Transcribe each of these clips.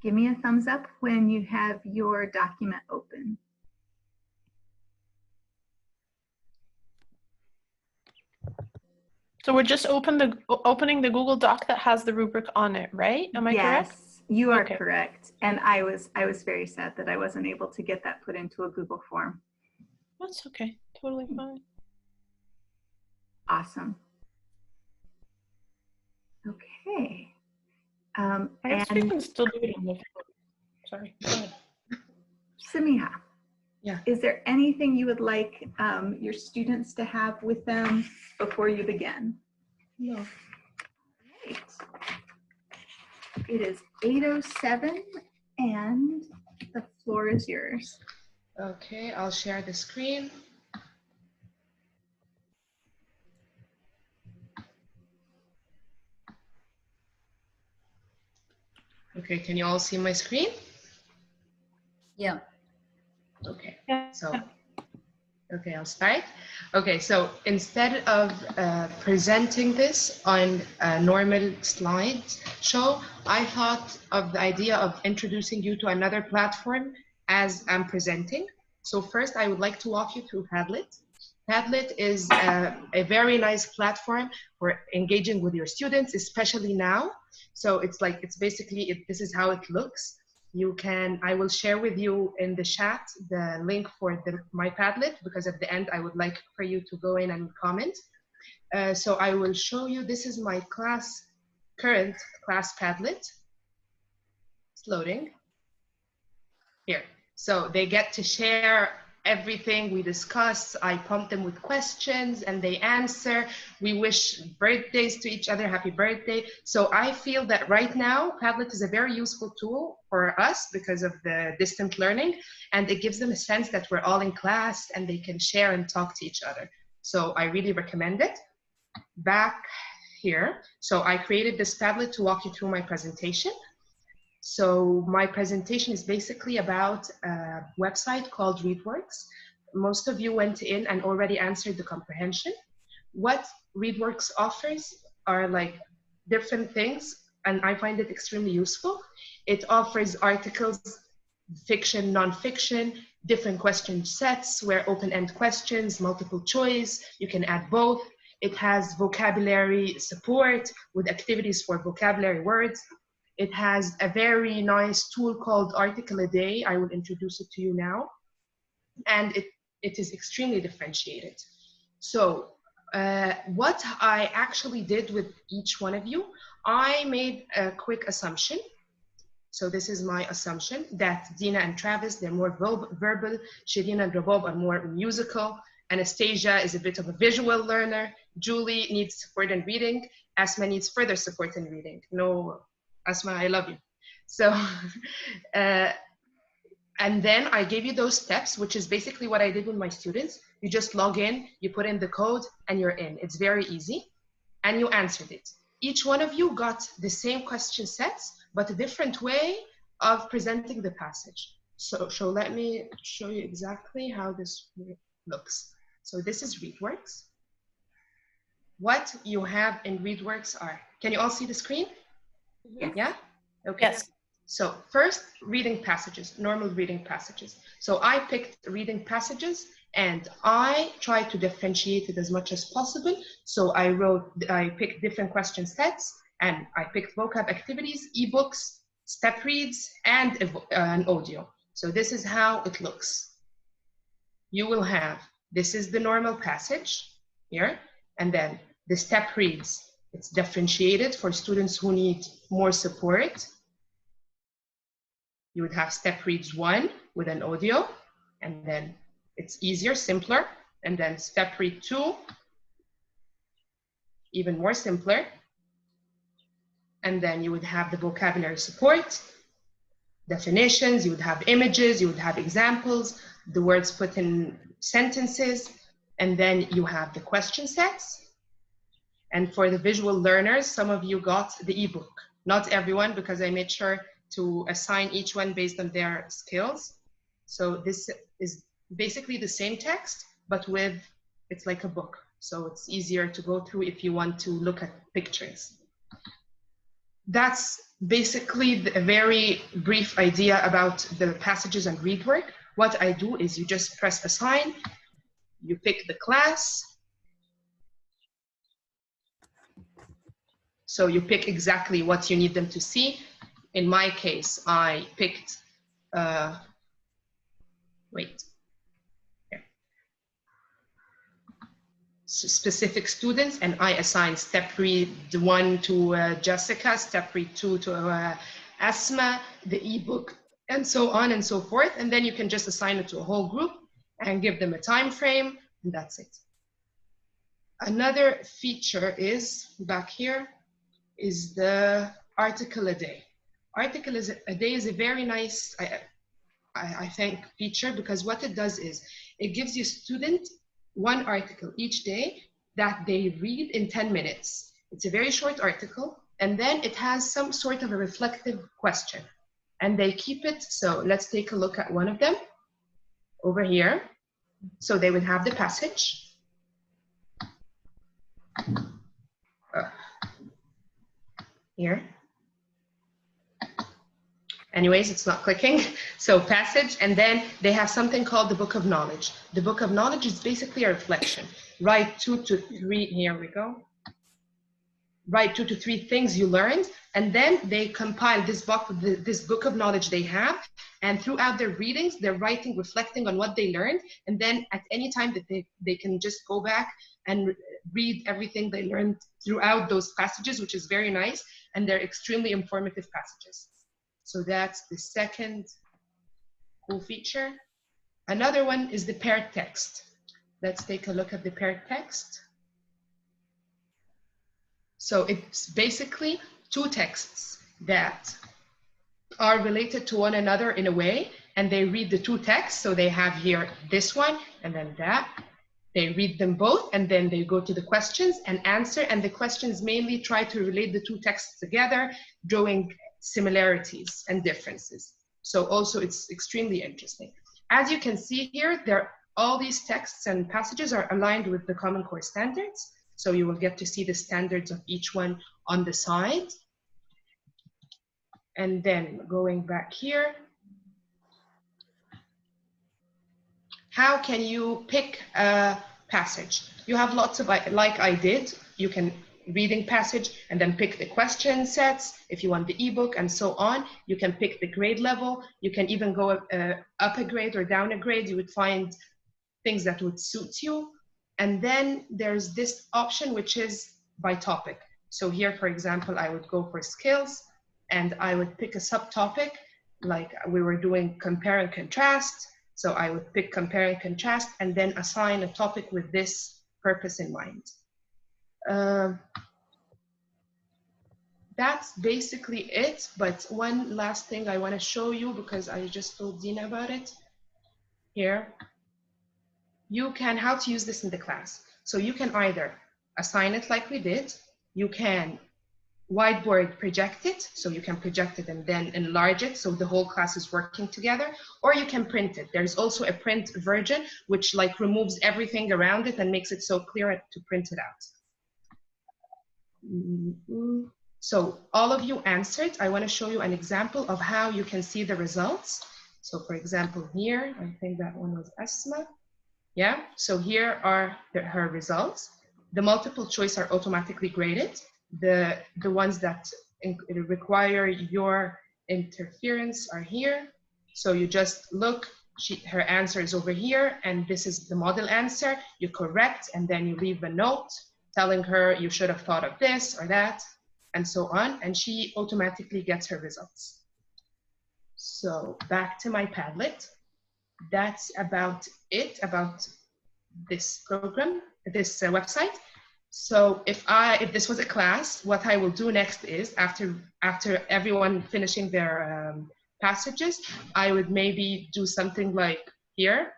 Give me a thumbs up when you have your document open. So we're just opening the Google Doc that has the rubric on it, right? Am I correct? Yes, you are Okay. correct. And I was very sad that I wasn't able to get that put into a Google form. That's okay. Totally fine. Awesome. Okay. I guess we can still do it on the phone. Sorry. Go ahead. Samiha. Yeah. Is there anything you would like your students to have with them before you begin? No. Right. It is 8:07 and the floor is yours. Okay, I'll share the screen. Okay, can you all see my screen? Yeah. Okay, Yeah. so, okay, I'll start. Okay, so instead of presenting this on a normal slide show, I thought of the idea of introducing you to another platform as I'm presenting. So first, I would like to walk you through Padlet. Padlet is a very nice platform for engaging with your students, especially now. So it's basically, this is how it looks. I will share with you in the chat the link for my Padlet, because at the end I would like for you to go in and comment. So I will show you, this is my current class Padlet. It's loading. Here. So they get to share everything we discuss. I prompt them with questions and they answer. We wish birthdays to each other, happy birthday. So I feel that right now, Padlet is a very useful tool for us because of the distant learning, and it gives them a sense that we're all in class and they can share and talk to each other. So I really recommend it. Back here, so I created this Padlet to walk you through my presentation. So my presentation is basically about a website called ReadWorks. Most of you went in and already answered the comprehension. What ReadWorks offers are like different things, and I find it extremely useful. It offers articles, fiction, non-fiction, different question sets where open-end questions, multiple choice, you can add both. It has vocabulary support with activities for vocabulary words. It has a very nice tool called Article a Day. I will introduce it to you now. And it is extremely differentiated. So what I actually did with each one of you, I made a quick assumption. So this is my assumption that Dina and Travis, they're more verbal. Shireen and Rabab are more musical. Anastasia is a bit of a visual learner. Julie needs support in reading. Asma needs further support in reading. No, Asma, I love you. So, and then I gave you those steps, which is basically what I did with my students. You just log in, you put in the code, and you're in. It's very easy, and you answered it. Each one of you got the same question sets, but a different way of presenting the passage. So let me show you exactly how this looks. So this is ReadWorks. What you have in ReadWorks are, can you all see the screen? Yes. Yeah? Okay. Yes. So first, reading passages, normal reading passages. So I picked reading passages and I tried to differentiate it as much as possible. So I picked different question sets and I picked vocab activities, ebooks, step reads, and an audio. So this is how it looks. You will have, this is the normal passage here, and then the step reads. It's differentiated for students who need more support. You would have step reads 1 with an audio, and then it's easier, simpler. And then step read 2, even more simpler. And then you would have the vocabulary support, definitions, you would have images, you would have examples, the words put in sentences, and then you have the question sets. And for the visual learners, some of you got the ebook. Not everyone, because I made sure to assign each one based on their skills. So this is basically the same text, but with, it's like a book. So it's easier to go through if you want to look at pictures. that's basically a very brief idea about the passages and read work. What I do is you just press assign, you pick the class. So you pick exactly what you need them to see. In my case, I picked, specific students, and I assigned step read 1 to Jessica, step read 2 to Asma, the ebook, and so on and so forth. And then you can just assign it to a whole group and give them a time frame, and that's it. Another feature is, back here, is the article a day. Article a day is a very nice, I think, feature, because what it does is it gives you student one article each day that they read in 10 minutes. It's a very short article, and then it has some sort of a reflective question, and they keep it. So let's take a look at one of them over here. So they would have the passage. Here. Anyways, it's not clicking. So passage, and then they have something called the Book of Knowledge. The Book of Knowledge is basically a reflection. Write 2 to 3, here we go. Write 2 to 3 things you learned, and then they compile this book of knowledge they have, and throughout their readings, they're writing, reflecting on what they learned, and then at any time that they can just go back and read everything they learned throughout those passages, which is very nice, and they're extremely informative passages. So that's the second cool feature. Another one is the paired text. Let's take a look at the paired text. So it's basically 2 texts that are related to one another in a way, and they read the 2 texts. So they have here this one and then that. They read them both, and then they go to the questions and answer, and the questions mainly try to relate the 2 texts together, drawing similarities and differences. So also it's extremely interesting. As you can see here, all these texts and passages are aligned with the Common Core standards. So you will get to see the standards of each one on the side. And then going back here, how can you pick a passage? You have lots of, like I did, you can reading passage and then pick the question sets if you want the ebook and so on. You can pick the grade level. You can even go up a grade or down a grade. You would find things that would suit you. And then there's this option, which is by topic. So here, for example, I would go for skills, and I would pick a subtopic, like we were doing compare and contrast. So I would pick compare and contrast, and then assign a topic with this purpose in mind. That's basically it. But one last thing I want to show you, because I just told Dina about it. Here, you can, how to use this in the class. So you can either assign it like we did, you can whiteboard project it, so you can project it and then enlarge it so the whole class is working together, or you can print it. There's also a print version which like removes everything around it and makes it so clear to print it out. So all of you answered. I want to show you an example of how you can see the results. So for example here, I think that one was Asma. Yeah, so here are her results. The multiple choice are automatically graded. The ones that require your interference are here. So you just look, her answer is over here, and this is the model answer. You correct, and then you leave a note telling her you should have thought of this or that, and so on, and she automatically gets her results. So back to my Padlet. That's about it, about this program, this website. So if this was a class, what I will do next is, after everyone finishing their passages, I would maybe do something like here,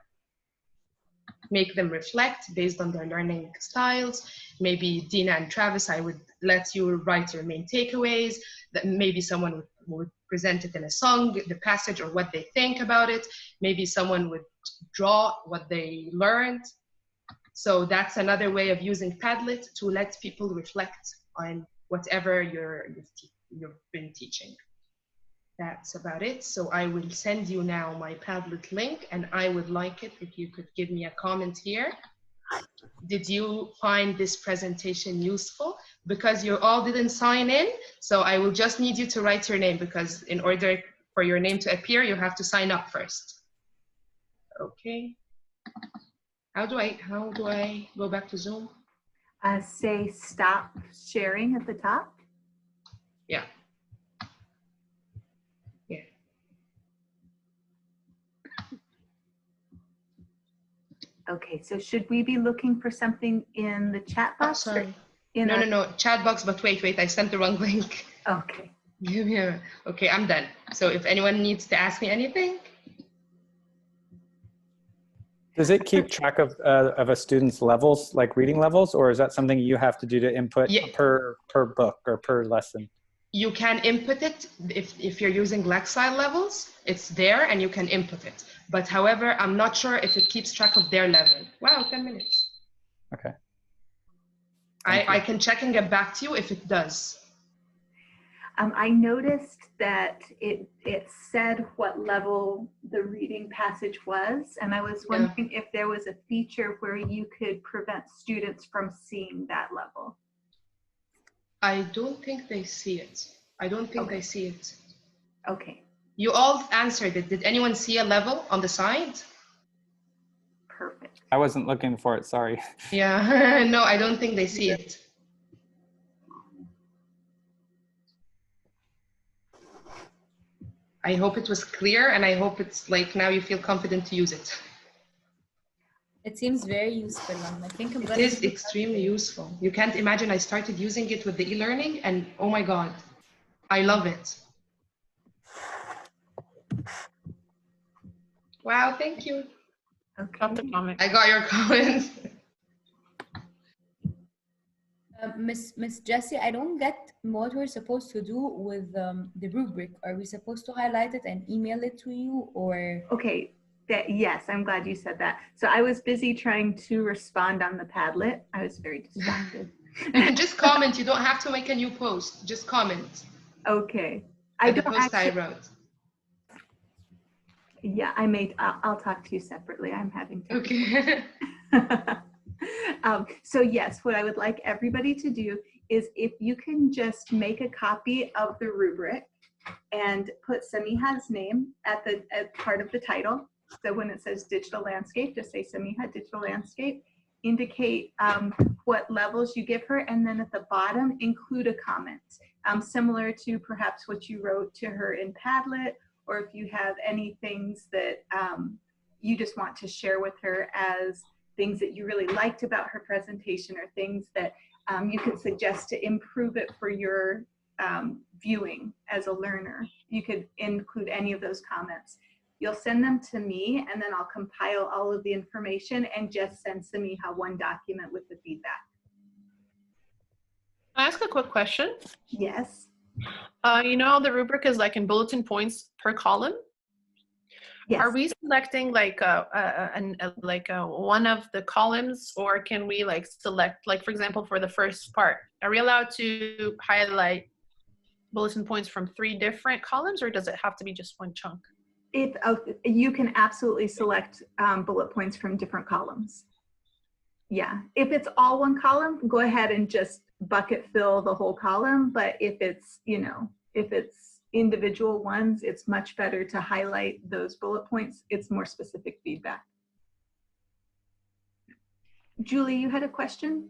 make them reflect based on their learning styles. Maybe Dina and Travis, I would let you write your main takeaways. That maybe someone would present it in a song, the passage or what they think about it. Maybe someone would draw what they learned. So that's another way of using Padlet to let people reflect on whatever you've you've been teaching. That's about it. So I will send you now my Padlet link, and I would like it if you could give me a comment here. Did you find this presentation useful? Because you all didn't sign in, so I will just need you to write your name, because in order for your name to appear, you have to sign up first. Okay. How do I go back to Zoom? Say stop sharing at the top. Yeah. Yeah. Okay, so should we be looking for something in the chat Oh, box? Or sorry. in our- No, chat box, but wait, I sent the wrong link. Okay. Yeah. Okay, I'm done. So if anyone needs to ask me anything. Does it keep track of a student's levels, like reading levels, or is that something you have to do to input Yeah. per book or per lesson? You can input it if you're using Lexile levels, it's there and you can input it. But however, I'm not sure if it keeps track of their level. Wow, 10 minutes. Okay. I can check and get back to you if it does. I noticed that it said what level the reading passage was, and I was wondering if there was a feature where you could prevent students from seeing that level. I don't think they see it. Okay. They see it. Okay, You all answered it. Did anyone see a level on the side? perfect. I wasn't looking for it, sorry. Yeah, no, I don't think they see it. I hope it was clear, and I hope it's like now you feel confident to use it. It seems very useful. I think I'm It gonna is extremely useful. You can't imagine, I started using it with the e-learning, and oh my God, I love it. Wow, thank you. Got the Okay. comment. I got your comment. Miss Jessie, I don't get what we're supposed to do with the rubric. Are we supposed to highlight it and email it to you, or? Okay, yes, I'm glad you said that. So I was busy trying to respond on the Padlet. I was very distracted. Just comment. You don't have to make a new post. Just comment. Okay. The post I wrote. Yeah, I'll talk to you separately. I'm having to. Okay. So yes, what I would like everybody to do is if you can just make a copy of the rubric and put Samiha's name at part of the title. So when it says digital landscape, just say Samiha digital landscape, indicate what levels you give her, and then at the bottom include a comment similar to perhaps what you wrote to her in Padlet, or if you have any things that you just want to share with her as things that you really liked about her presentation, or things that you could suggest to improve it for your viewing as a learner. You could include any of those comments. You'll send them to me, and then I'll compile all of the information and just send Samiha one document with the feedback. Can I ask a quick question? Yes. You know, the rubric is like in bulletin points per column. Yes. Are we selecting like one of the columns, or can we like select, like for example, for the first part, are we allowed to highlight bulletin points from 3 different columns, or does it have to be just one chunk? You can absolutely select bullet points from different columns. Yeah, if it's all one column, go ahead and just bucket fill the whole column. But if it's, if it's individual ones, it's much better to highlight those bullet points. It's more specific feedback. Julie, you had a question?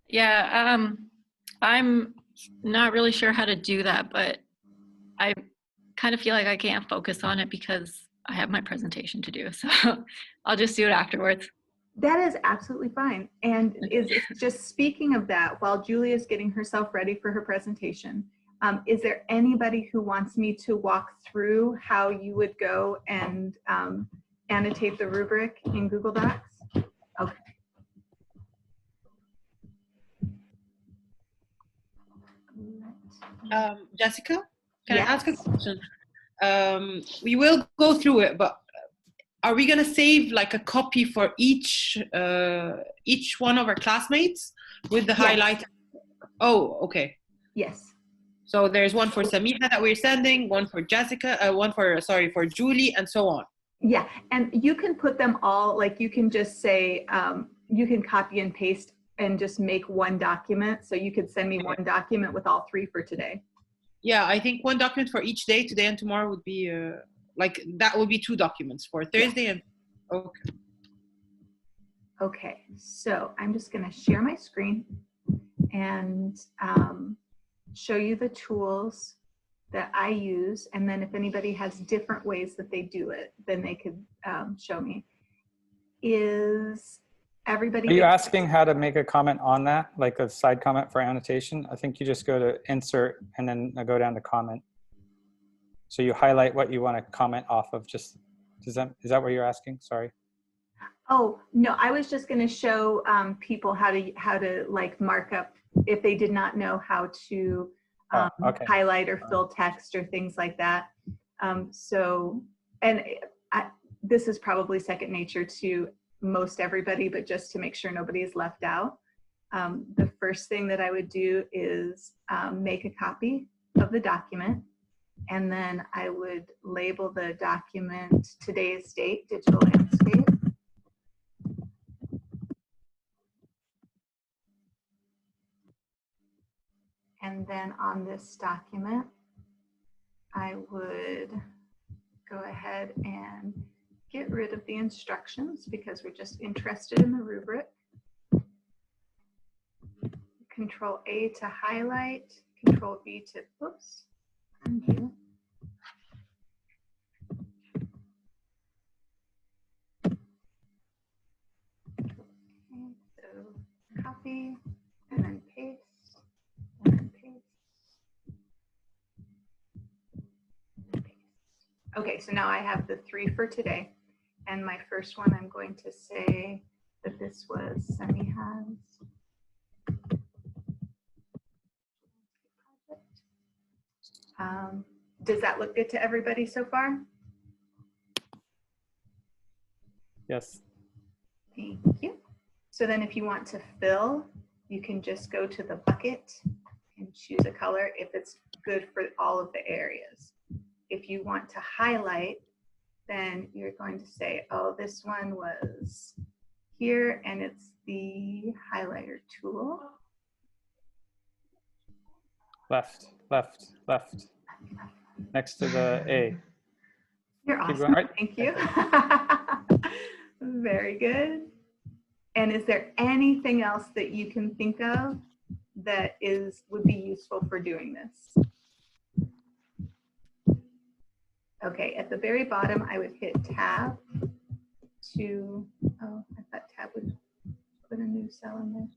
Yeah, I'm not really sure how to do that, but I kind of feel like I can't focus on it because I have my presentation to do. So I'll just do it afterwards. That is absolutely fine. And it's just speaking of that, while Julie is getting herself ready for her presentation, is there anybody who wants me to walk through how you would go and annotate the rubric in Google Docs? Okay. Jessica, can Yes. I ask a question? We will go through it, but are we going to save like a copy for each one of our classmates with the Yes. highlight? Oh, okay. Yes. So there's one for Samira that we're sending, one for Jessica, one for, sorry, for Julie, and so on. Yeah, and you can put them all, like you can just say, you can copy and paste and just make one document. So you could send me one document with all 3 for today. Yeah, I think one document for each day, today and tomorrow would be, like, that would be 2 documents for Thursday and, okay. Okay, so I'm just gonna share my screen and show you the tools that I use. And then if anybody has different ways that they do it, then they could show me. Is everybody— Are you asking how to make a comment on that, like a side comment for annotation? I think you just go to insert and then go down to comment. So you highlight what you want to comment off of. Just is that what you're asking? Sorry. Oh, no, I was just going to show people how to like mark up if they did not know how to Okay. highlight or fill text or things like that. So, and this is probably second nature to most everybody, but just to make sure nobody is left out. The first thing that I would do is make a copy of the document. And then I would label the document today's date, digital landscape. And then on this document, I would go ahead and get rid of the instructions because we're just interested in the rubric. Control A to highlight, Control V to, oops, undo. Okay, so copy and then paste. Okay, so now I have the 3 for today. And my first one, I'm going to say that this was Semiha's project. Does that look good to everybody so far? Yes. Thank you. So then if you want to fill, you can just go to the bucket and choose a color if it's good for all of the areas. If you want to highlight, then you're going to say, oh, this one was here, and it's the highlighter tool. Left, left, left. Next to the A. You're Keep awesome. going, right? Thank you. Very good. And is there anything else that you can think of that would be useful for doing this? Okay, at the very bottom, I would hit tab to, oh, I thought tab would put a new cell in there.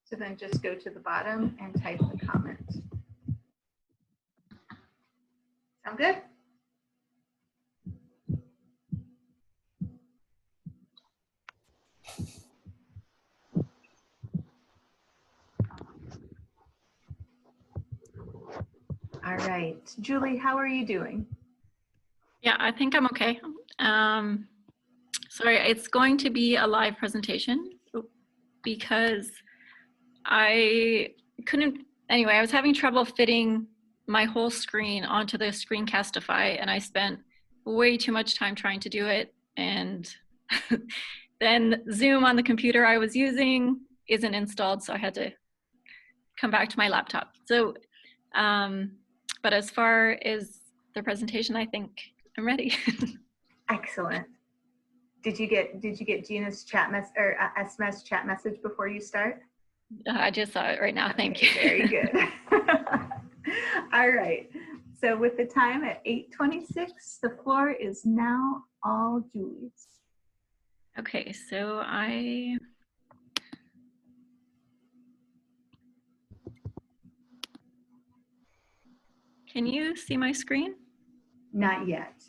So then just go to the bottom and type the comment. Sound good? All right, Julie, how are you doing? Yeah, I think I'm okay. Sorry, it's going to be a live presentation because I couldn't, anyway, I was having trouble fitting my whole screen onto the Screencastify, and I spent way too much time trying to do it. And then Zoom on the computer I was using isn't installed, so I had to come back to my laptop. So, but as far as the presentation, I think I'm ready. Excellent. Did you get Gina's chat or SMS chat message before you start? I just saw it right now. Thank you. Very good. All right. So with the time at 8:26, the floor is now all Julie's. Okay, so can you see my screen? Not yet.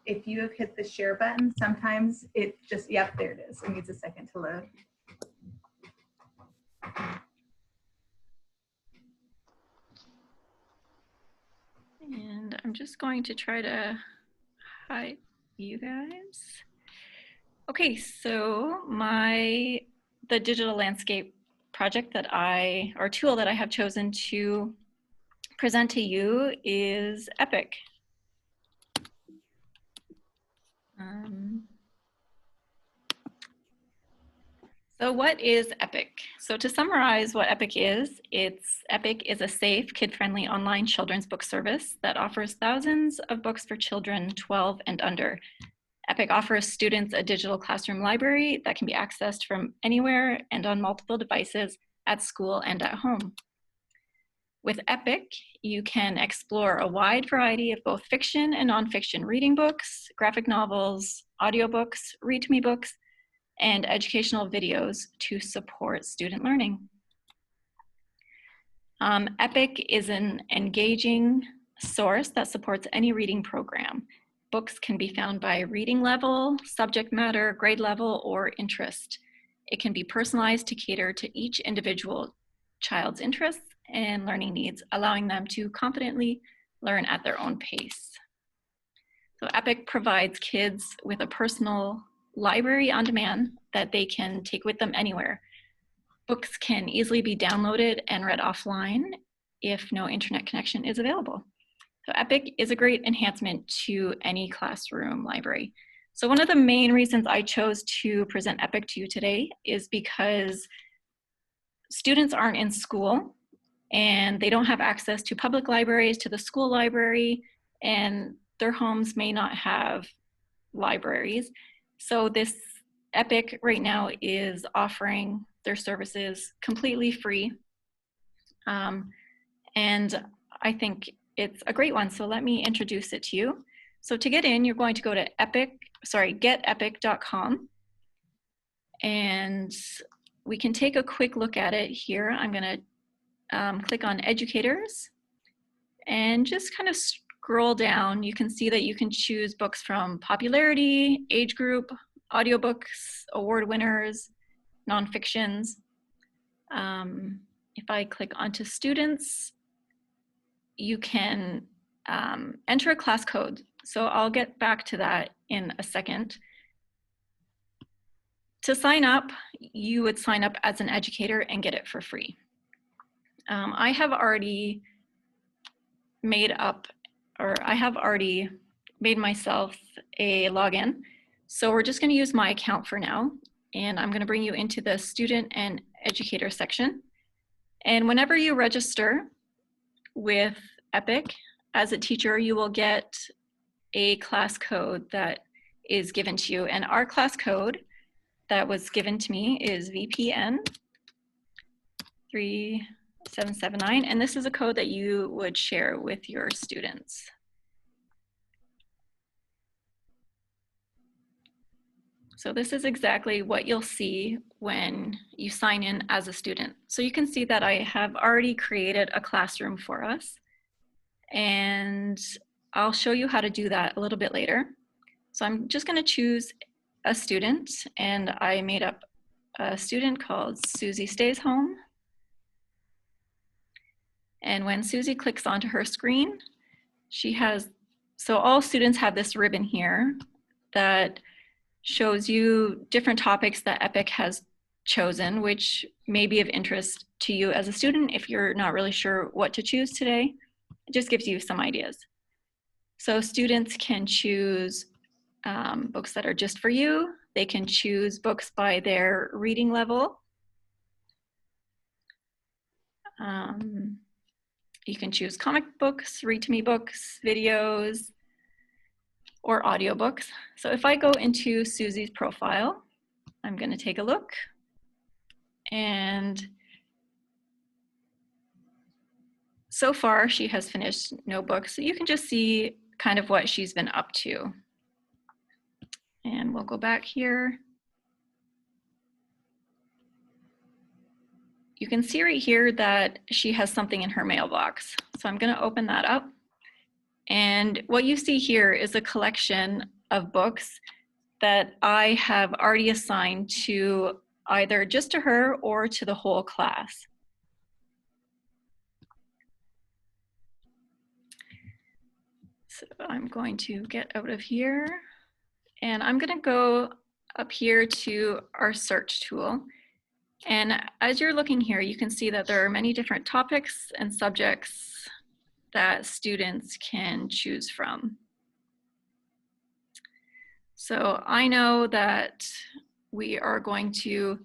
If you have hit the share button, sometimes it just, yep, there it is. It needs a second to load. And I'm just going to try to hide. you guys. Okay, so the digital landscape project that or tool that I have chosen to present to you is Epic. So what is Epic? So to summarize what Epic is, Epic is a safe, kid-friendly online children's book service that offers thousands of books for children 12 and under. Epic offers students a digital classroom library that can be accessed from anywhere and on multiple devices at school and at home. With Epic, you can explore a wide variety of both fiction and nonfiction reading books, graphic novels, audiobooks, read-to-me books, and educational videos to support student learning. Epic is an engaging source that supports any reading program. Books can be found by reading level, subject matter, grade level, or interest. It can be personalized to cater to each individual child's interests and learning needs, allowing them to confidently learn at their own pace. So Epic provides kids with a personal library on demand that they can take with them anywhere. Books can easily be downloaded and read offline if no internet connection is available. So Epic is a great enhancement to any classroom library. So one of the main reasons I chose to present Epic to you today is because students aren't in school and they don't have access to public libraries, to the school library, and their homes may not have libraries. So this Epic right now is offering their services completely free. And I think it's a great one. So let me introduce it to you. So to get in, you're going to go to getepic.com. And we can take a quick look at it here. I'm going to click on educators and just kind of scroll down. You can see that you can choose books from popularity, age group, audiobooks, award winners, nonfictions. If I click onto students, you can enter a class code. So I'll get back to that in a second. To sign up, you would sign up as an educator and get it for free. I have already made myself a login. So we're just going to use my account for now. And I'm going to bring you into the student and educator section. And whenever you register with Epic as a teacher, you will get a class code that is given to you. And our class code that was given to me is VPN 3779. And this is a code that you would share with your students. So this is exactly what you'll see when you sign in as a student. So you can see that I have already created a classroom for us. And I'll show you how to do that a little bit later. So I'm just going to choose a student, and I made up a student called Susie Stays Home. And when Susie clicks onto her screen, so all students have this ribbon here that shows you different topics that Epic has chosen, which may be of interest to you as a student if you're not really sure what to choose today. It just gives you some ideas. So students can choose books that are just for you. They can choose books by their reading level. You can choose comic books, read-to-me books, videos, or audiobooks. So if I go into Susie's profile, I'm going to take a look. And so far, she has finished no books. So you can just see kind of what she's been up to. And we'll go back here. You can see right here that she has something in her mailbox. So I'm going to open that up. And what you see here is a collection of books that I have already assigned to either just to her or to the whole class. So I'm going to get out of here. And I'm gonna go up here to our search tool. And as you're looking here, you can see that there are many different topics and subjects that students can choose from. So I know that we are going to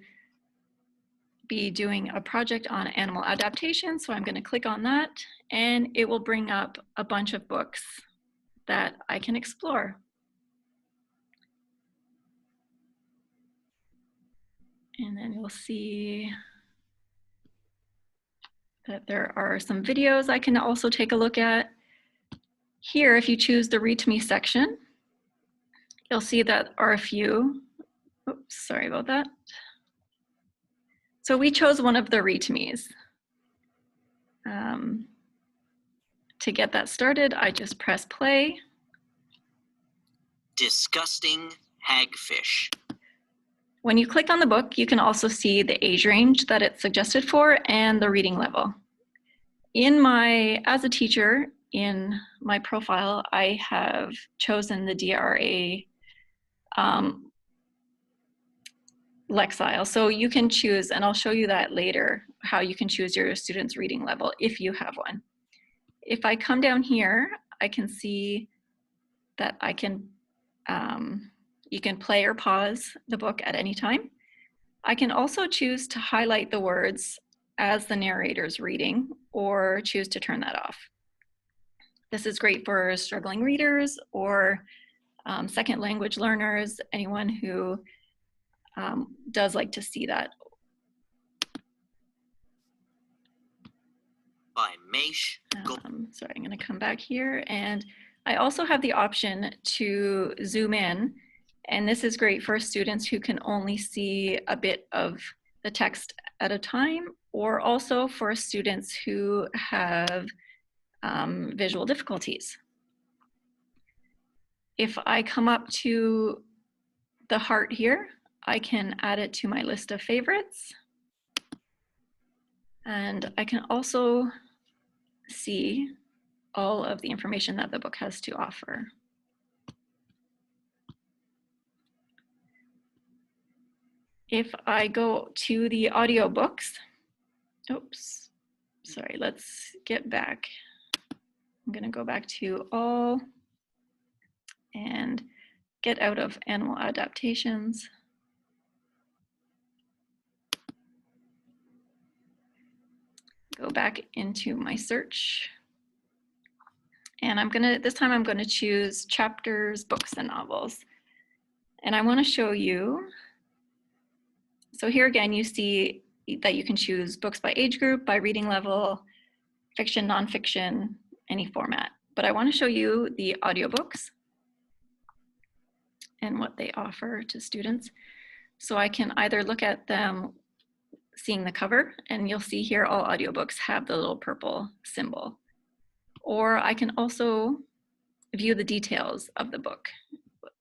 be doing a project on animal adaptation. So I'm going to click on that and it will bring up a bunch of books that I can explore. And then you'll see that there are some videos I can also take a look at. Here, if you choose the Read to Me section, you'll see that are a few, oops, sorry about that. So we chose one of the Read to Me's. To get that started, I just press play. Disgusting hagfish. When you click on the book, you can also see the age range that it's suggested for and the reading level. As a teacher, in my profile, I have chosen the DRA Lexile. So you can choose, and I'll show you that later, how you can choose your student's reading level if you have one. If I come down here, I can see that I can, you can play or pause the book at any time. I can also choose to highlight the words as the narrator's reading or choose to turn that off. This is great for struggling readers or second language learners, anyone who does like to see that. By Maish. Sorry, I'm going to come back here, and I also have the option to zoom in, and this is great for students who can only see a bit of the text at a time, or also for students who have visual difficulties. If I come up to the heart here, I can add it to my list of favorites. And I can also see all of the information that the book has to offer. If I go to the audiobooks, oops, sorry, let's get back. I'm gonna go back to all and get out of animal adaptations. Go back into my search. And this time I'm gonna choose chapters, books, and novels. And I wanna show you, so here again, you see that you can choose books by age group, by reading level, fiction, nonfiction, any format. But I wanna show you the audiobooks and what they offer to students. So I can either look at them seeing the cover, and you'll see here all audiobooks have the little purple symbol. Or I can also view the details of the book,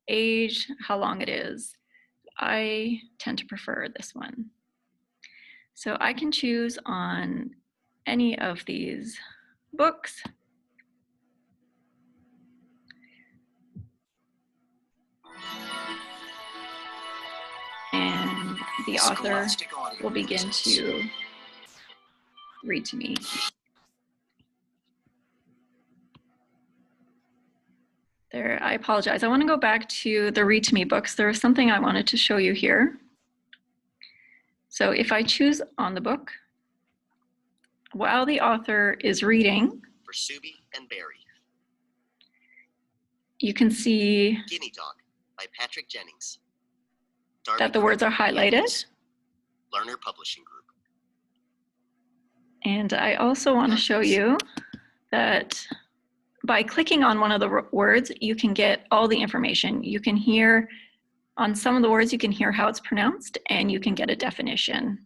age, how long it is. I tend to prefer this one. So I can choose on any of these books. And the author will begin to read to me. There, I apologize. I want to go back to the Read to Me books. There was something I wanted to show you here. So if I choose on the book, while the author is reading, For Subi and Barry. you can see Guinea Dog by Patrick Jennings. that the words are highlighted. Learner Publishing Group. And I also want to show you that by clicking on one of the words, you can get all the information. You can hear, on some of the words, you can hear how it's pronounced, and you can get a definition.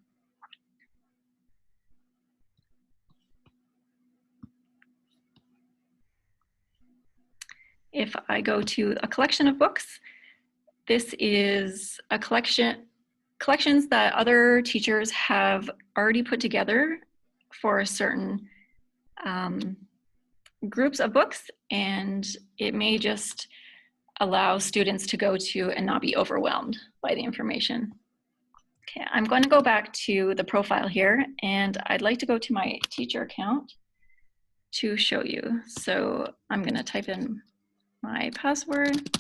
If I go to a collection of books, this is a collections that other teachers have already put together for certain groups of books, and it may just allow students to go to and not be overwhelmed by the information. Okay, I'm going to go back to the profile here, and I'd like to go to my teacher account to show you. So I'm going to type in my password,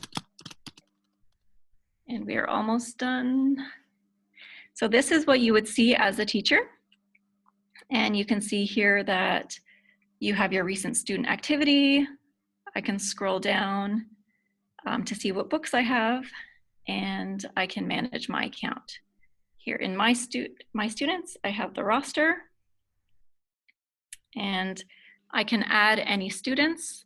and we are almost done. So this is what you would see as a teacher. And you can see here that you have your recent student activity. I can scroll down to see what books I have, and I can manage my account. Here in my students, I have the roster, and I can add any students.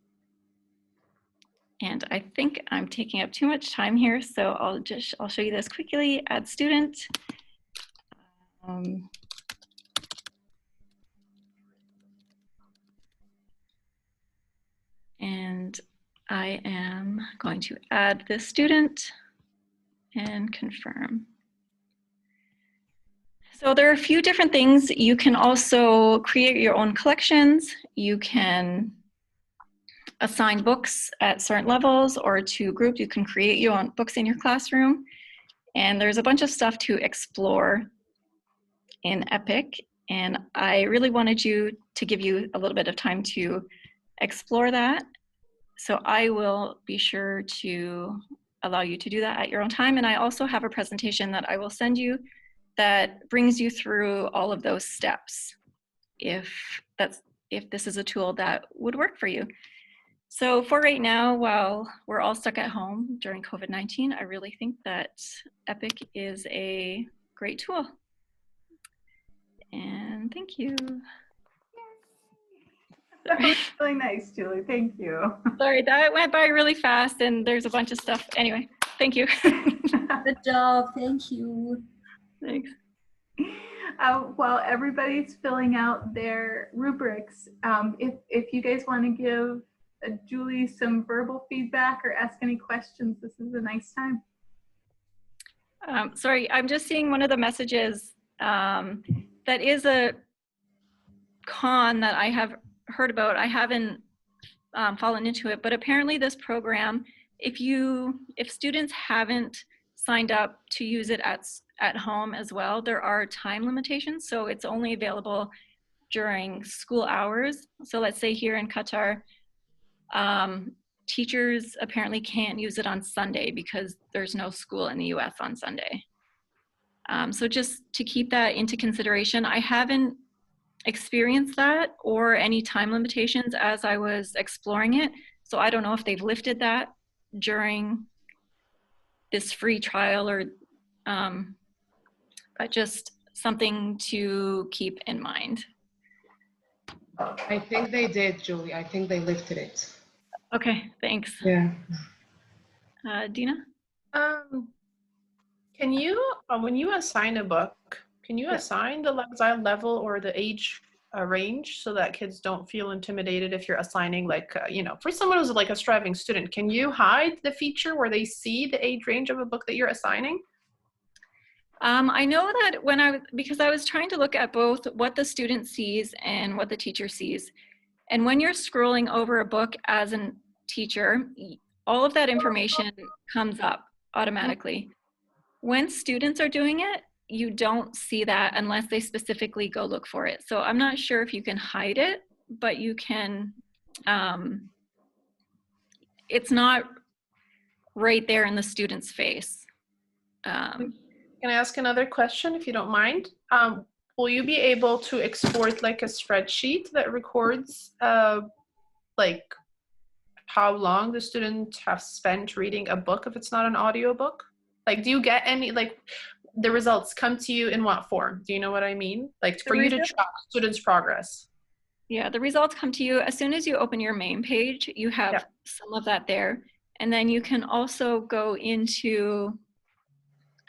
And I think I'm taking up too much time here, so I'll show you this quickly. Add student. And I am going to add this student and confirm. So there are a few different things. You can also create your own collections. You can assign books at certain levels or to groups. You can create your own books in your classroom. And there's a bunch of stuff to explore in EPIC. And I really wanted to give you a little bit of time to explore that. So I will be sure to allow you to do that at your own time. And I also have a presentation that I will send you that brings you through all of those steps if this is a tool that would work for you. So for right now, while we're all stuck at home during COVID-19, I really think that EPIC is a great tool. And thank you. That was really nice, Julie. Thank you. Sorry, that went by really fast and there's a bunch of stuff. Anyway, thank you. Good job. Thank you. Thanks. While everybody's filling out their rubrics, if you guys want to give Julie some verbal feedback or ask any questions, this is a nice time. Sorry, I'm just seeing one of the messages that is a con that I have heard about. I haven't fallen into it, but apparently this program, if students haven't signed up to use it at home as well, there are time limitations. So it's only available during school hours. So let's say here in Qatar, teachers apparently can't use it on Sunday because there's no school in the US on Sunday. So just to keep that into consideration, I haven't experienced that or any time limitations as I was exploring it. So I don't know if they've lifted that during this free trial or, but just something to keep in mind. I think they did, Julie. I think they lifted it. Okay, thanks. Yeah. Dina? Can you, when you assign a book, can you assign the level or the age range so that kids don't feel intimidated if you're assigning, like, for someone who's like a striving student, can you hide the feature where they see the age range of a book that you're assigning? I know that because I was trying to look at both what the student sees and what the teacher sees. And when you're scrolling over a book as a teacher, all of that information comes up automatically. When students are doing it, you don't see that unless they specifically go look for it. So I'm not sure if you can hide it, but you can, it's not right there in the student's face. Can I ask another question if you don't mind? Will you be able to export like a spreadsheet that records like how long the student has spent reading a book if it's not an audiobook? Like, do you get any, like, the results come to you in what form? Do you know what I mean? Like, for you to track students' progress. Yeah, the results come to you as soon as you open your main page. You have some of that there. And then you can also go into,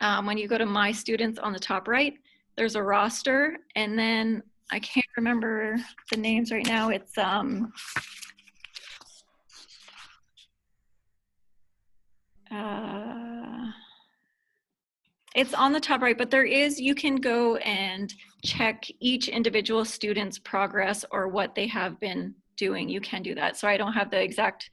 when you go to My Students on the top right, there's a roster. And then I can't remember the names right now. It's on the top right, but you can go and check each individual student's progress or what they have been doing. You can do that. So I don't have the exact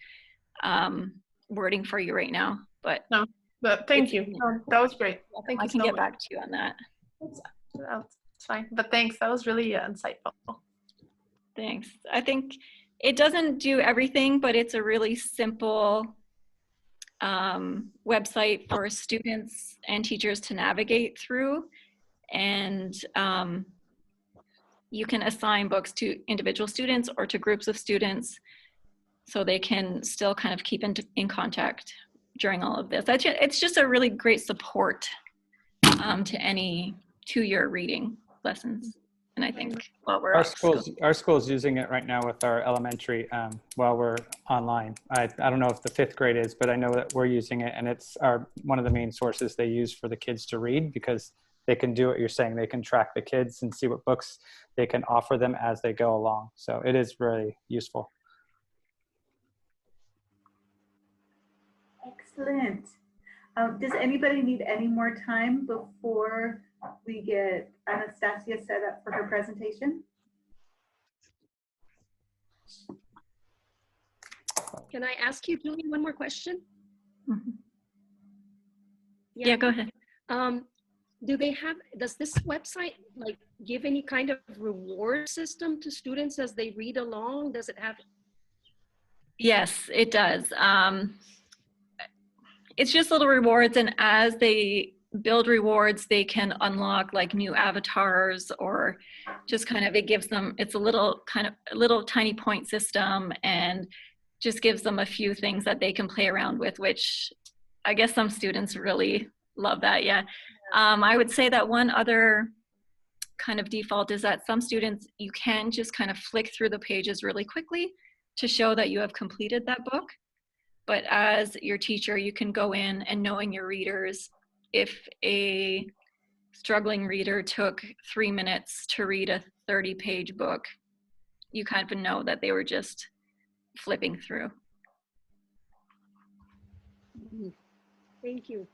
wording for you right now, but No, but thank It's- you. No, that was great. Thank I you can so get much. back to you on that. That's fine. But thanks. That was really insightful. Thanks. I think it doesn't do everything, but it's a really simple website for students and teachers to navigate through. And you can assign books to individual students or to groups of students so they can still kind of keep in contact during all of this. It's just a really great support to any two-year reading lessons. And I think while we're Our school's using it right now with our elementary while we're online. I don't know if the 5th grade is, but I know that we're using it, and it's one of the main sources they use for the kids to read, because they can do what you're saying. They can track the kids and see what books they can offer them as they go along. So it is really useful. Excellent. Does anybody need any more time before we get Anastasia set up for her presentation? Can I ask you, Julie, one more question? Mm-hmm. Yeah, go ahead. Does this website like give any kind of reward system to students as they read along? Does it have? Yes, it does. It's just little rewards, and as they build rewards, they can unlock like new avatars, or just kind of, it gives them, it's a little tiny point system, and just gives them a few things that they can play around with, which I guess some students really love that. Yeah. I would say that one other kind of default is that some students, you can just kind of flick through the pages really quickly to show that you have completed that book. But as your teacher, you can go in and, knowing your readers, if a struggling reader took 3 minutes to read a 30-page book, you kind of know that they were just flipping through. Thank you.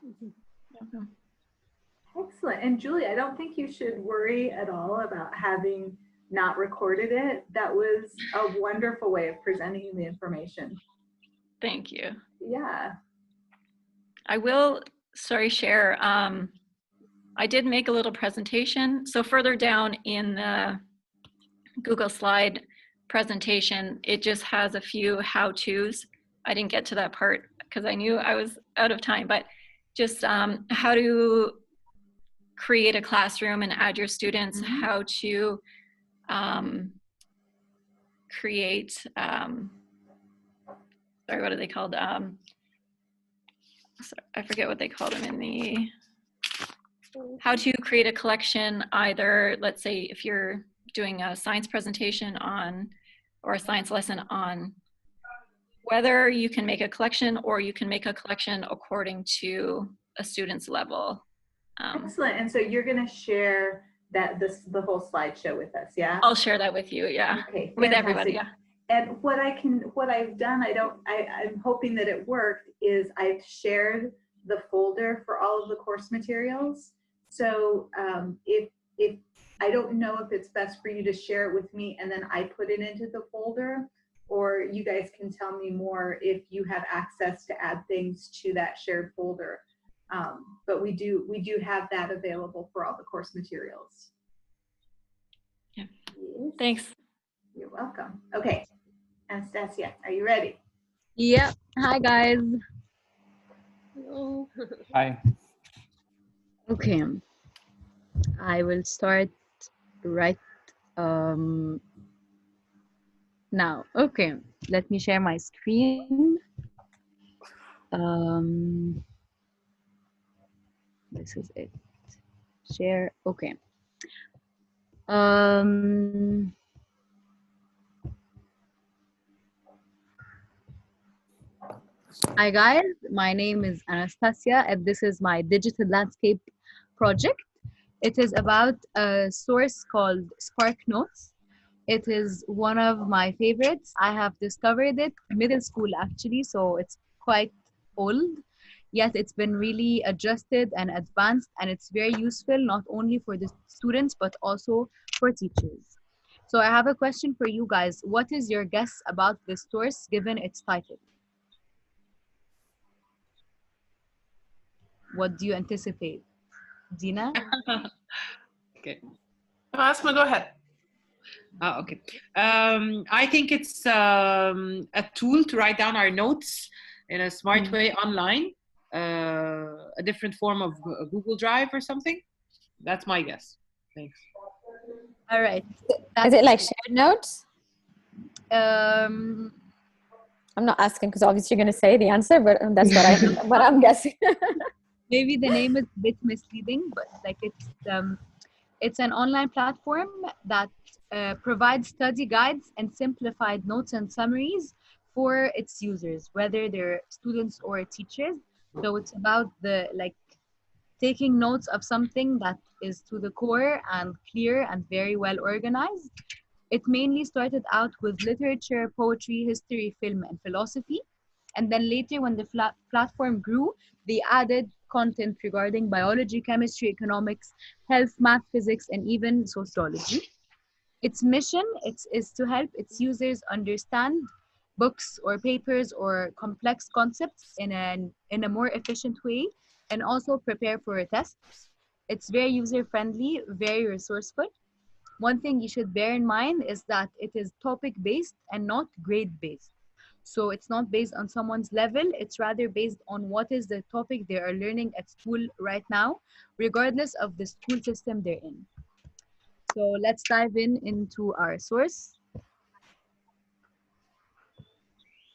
Excellent. And Julie, I don't think you should worry at all about having not recorded it. That was a wonderful way of presenting the information. Thank you. Yeah. I will, share. I did make a little presentation. So further down in the Google slide presentation, it just has a few how-tos. I didn't get to that part because I knew I was out of time, but just how to create a classroom and add your students, how to create, sorry, what are they called? I forget what they call them in the, how to create a collection, either, let's say if you're doing a science presentation on, or a science lesson on, whether you can make a collection, or you can make a collection according to a student's level. Excellent. And so you're going to share the whole slideshow with us, yeah? I'll share that with you, yeah. Okay, with fantastic. Everybody, yeah. And what I've done, I'm hoping that it worked, is I've shared the folder for all of the course materials. So if I don't know if it's best for you to share it with me and then I put it into the folder, or you guys can tell me more if you have access to add things to that shared folder. But we do have that available for all the course materials. Yeah. Yes. Thanks. You're welcome. Okay, Anastasia, are you ready? Yeah. Hi, guys. Hello. Hi. Okay. I will start right now. Okay. Let me share my screen. This is it. Share. Okay. Hi guys, my name is Anastasia and this is my digital landscape project. It is about a source called Spark Notes. It is one of my favorites. I have discovered it middle school actually, so it's quite old. Yet it's been really adjusted and advanced, and it's very useful not only for the students but also for teachers. So I have a question for you guys. What is your guess about this source given its title? What do you anticipate? Dina? Okay. Asma, go ahead. Okay. I think it's a tool to write down our notes in a smart way online, a different form of Google Drive or something. That's my guess. Thanks. All right. Is it like shared notes? Um, I'm not asking because obviously you're going to say the answer, but that's what I'm guessing. maybe the name is a bit misleading, but like it's an online platform that provides study guides and simplified notes and summaries for its users, whether they're students or teachers. So it's about the like taking notes of something that is to the core and clear and very well organized. It mainly started out with literature, poetry, history, film, and philosophy. And then later, when the platform grew, they added content regarding biology, chemistry, economics, health, math, physics, and even sociology. Its mission is to help its users understand books or papers or complex concepts in a more efficient way and also prepare for a test. It's very user friendly, very resourceful. One thing you should bear in mind is that it is topic based and not grade based. So it's not based on someone's level, it's rather based on what is the topic they are learning at school right now, regardless of the school system they're in. So let's dive into our source.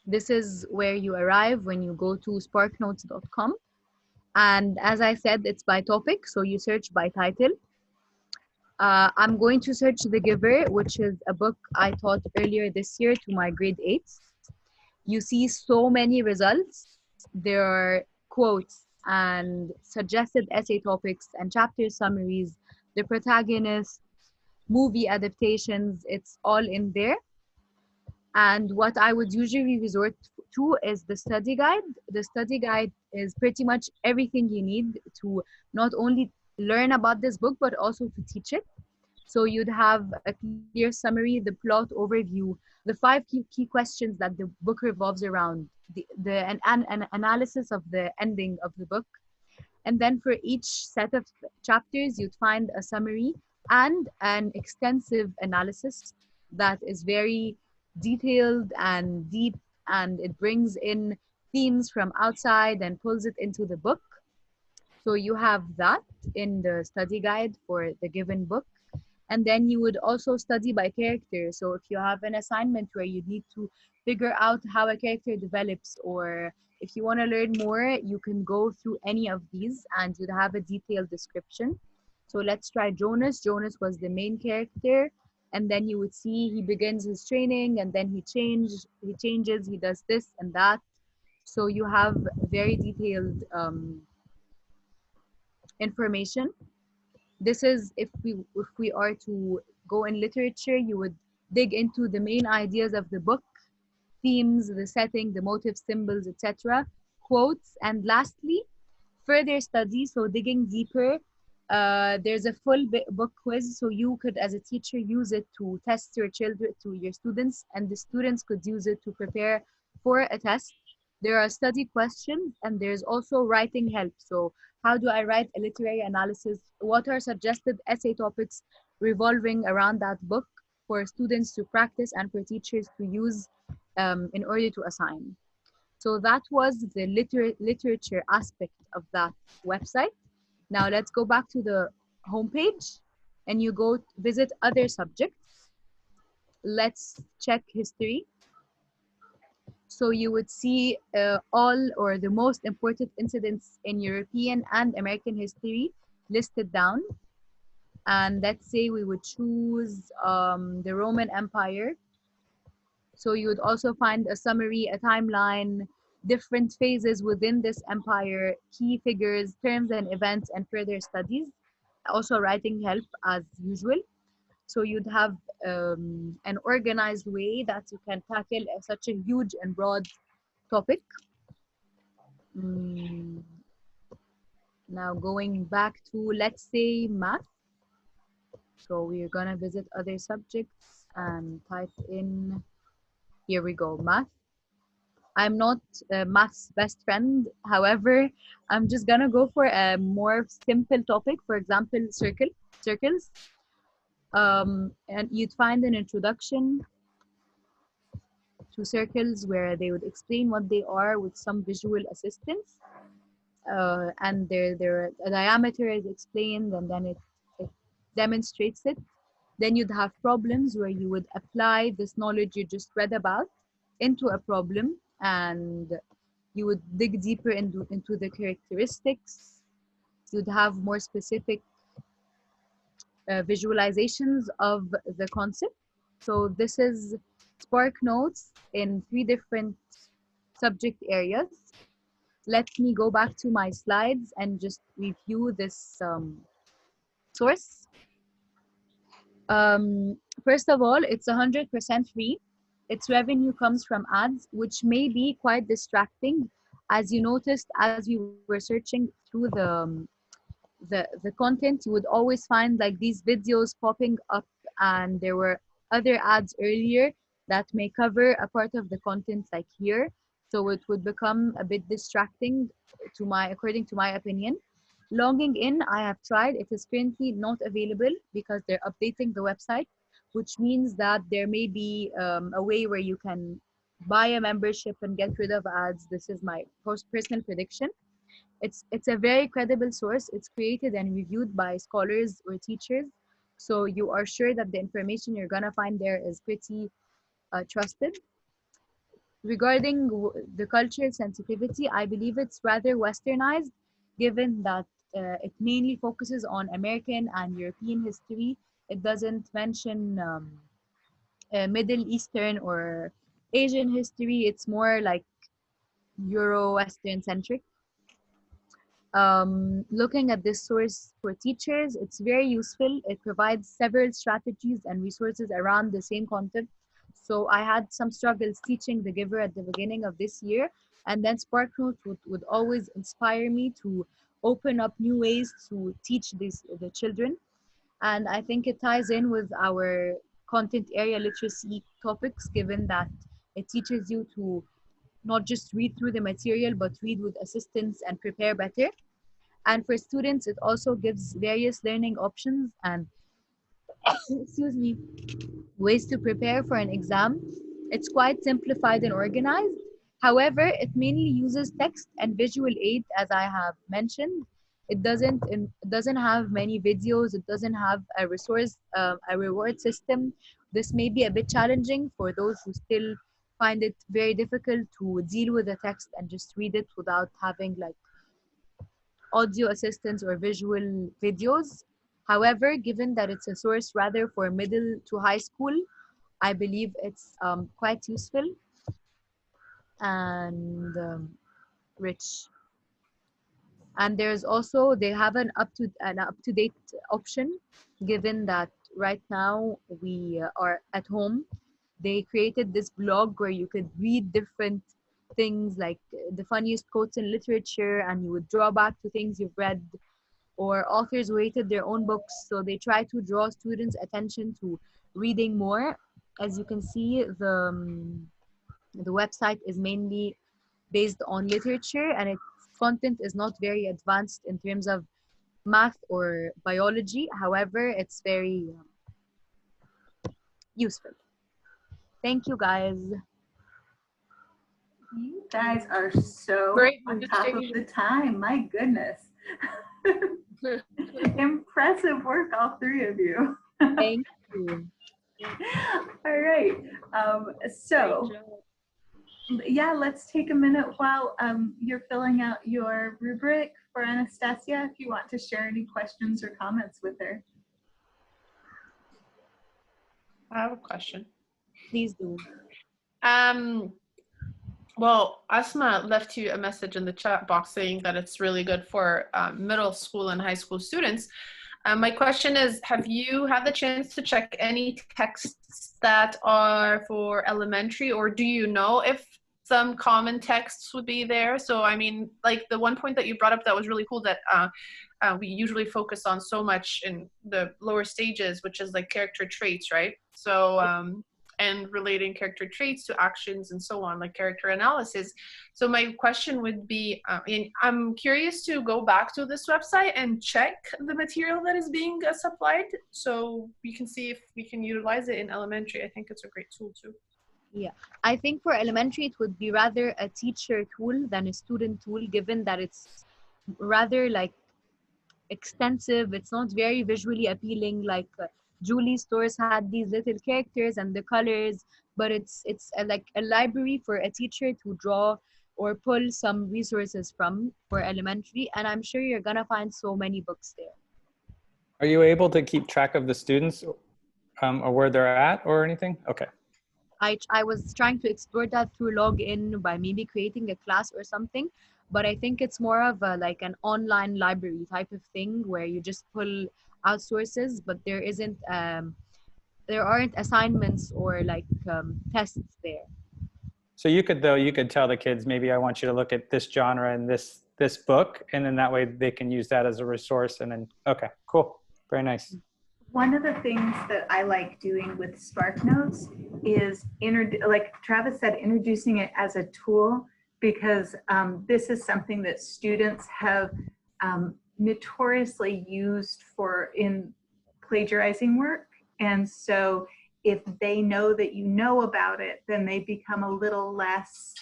This is where you arrive when you go to sparknotes.com. And as I said, it's by topic, so you search by title. I'm going to search The Giver, which is a book I taught earlier this year to my grade 8s. You see so many results. There are quotes and suggested essay topics and chapter summaries, the protagonist, movie adaptations, it's all in there. And what I would usually resort to is the study guide. The study guide is pretty much everything you need to not only learn about this book, but also to teach it. So you'd have a clear summary, the plot overview, the 5 key questions that the book revolves around, an analysis of the ending of the book. And then for each set of chapters, you'd find a summary and an extensive analysis that is very detailed and deep, and it brings in themes from outside and pulls it into the book. So you have that in the study guide for the given book. And then you would also study by character. So if you have an assignment where you need to figure out how a character develops, or if you want to learn more, you can go through any of these and you'd have a detailed description. So let's try Jonas. Jonas was the main character. And then you would see he begins his training and then he changes, he does this and that. So you have very detailed information. This is if we are to go in literature, you would dig into the main ideas of the book, themes, the setting, the motive, symbols, etc., quotes, and lastly, further study. So digging deeper, there's a full book quiz, so you could, as a teacher, use it to test your children, to your students, and the students could use it to prepare for a test. There are study questions, and there's also writing help. So how do I write a literary analysis? What are suggested essay topics revolving around that book for students to practice and for teachers to use in order to assign? So that was the literature aspect of that website. Now let's go back to the homepage and you go visit other subjects. Let's check history. So you would see all or the most important incidents in European and American history listed down. And let's say we would choose the Roman Empire. So you would also find a summary, a timeline, different phases within this empire, key figures, terms and events, and further studies. Also writing help as usual. So you'd have an organized way that you can tackle such a huge and broad topic. Now going back to, let's say, math. So we're gonna visit other subjects and type in, here we go, math. I'm not math's best friend. However, I'm just gonna go for a more simple topic. For example, circles. And you'd find an introduction to circles where they would explain what they are with some visual assistance. And their a diameter is explained, and then it demonstrates it. Then you'd have problems where you would apply this knowledge you just read about into a problem, and you would dig deeper into the characteristics. You'd have more specific visualizations of the concept. So this is Spark Notes in 3 different subject areas. Let me go back to my slides and just review this source. First of all, it's 100% free. Its revenue comes from ads, which may be quite distracting. As you noticed, as we were searching through the content, you would always find like these videos popping up, and there were other ads earlier that may cover a part of the content like here. So it would become a bit distracting according to my opinion. Logging in, I have tried. It is currently not available because they're updating the website, which means that there may be a way where you can buy a membership and get rid of ads. This is my personal prediction. It's a very credible source. It's created and reviewed by scholars or teachers, so you are sure that the information you're gonna find there is pretty trusted. Regarding the cultural sensitivity, I believe it's rather westernized, given that it mainly focuses on American and European history. It doesn't mention Middle Eastern or Asian history. It's more like Euro-Western centric. Looking at this source for teachers, it's very useful. It provides several strategies and resources around the same content. So I had some struggles teaching The Giver at the beginning of this year, and then SparkNotes would always inspire me to open up new ways to teach the children. And I think it ties in with our content area literacy topics, given that it teaches you to not just read through the material, but read with assistance and prepare better. And for students, it also gives various learning options and excuse me, ways to prepare for an exam. It's quite simplified and organized. However, it mainly uses text and visual aid, as I have mentioned. It doesn't have many videos. It doesn't have a a reward system. This may be a bit challenging for those who still find it very difficult to deal with the text and just read it without having like audio assistance or visual videos. However, given that it's a source rather for middle to high school, I believe it's quite useful and rich. And there's also, they have an up-to-date option, given that right now we are at home. They created this blog where you could read different things like the funniest quotes in literature, and you would draw back to things you've read, or authors rated their own books. So they try to draw students' attention to reading more. As you can see, the website is mainly based on literature, and its content is not very advanced in terms of math or biology. However, it's very useful. Thank you, guys. You guys are so Great. on top of the time. My goodness. Impressive work, all 3 of you. Thank you. All right. So, yeah, let's take a minute while you're filling out your rubric for Anastasia, if you want to share any questions or comments with her. I have a question. Please do. Well, Asma left you a message in the chat box saying that it's really good for middle school and high school students. My question is, have you had the chance to check any texts that are for elementary, or do you know if some common texts would be there? So, I mean, like the one point that you brought up that was really cool, that we usually focus on so much in the lower stages, which is like character traits, right? So and relating character traits to actions and so on, like character analysis. So my question would be, I'm curious to go back to this website and check the material that is being supplied, so we can see if we can utilize it in elementary. I think it's a great tool too. Yeah, I think for elementary, it would be rather a teacher tool than a student tool, given that it's rather like extensive. It's not very visually appealing. Like Julie's stores had these little characters and the colors, but it's like a library for a teacher to draw or pull some resources from for elementary. And I'm sure you're gonna find so many books there. Are you able to keep track of the students or where they're at or anything? Okay. I was trying to explore that through login by maybe creating a class or something, but I think it's more of a, like an online library type of thing where you just pull out sources, but there aren't assignments or like tests there. So you could tell the kids, maybe I want you to look at this genre and this book, and then that way they can use that as a resource. And then, okay, cool, very nice. One of the things that I like doing with SparkNotes is, like Travis said, introducing it as a tool, because this is something that students have notoriously used in plagiarizing work. And so if they know that you know about it, then they become a little less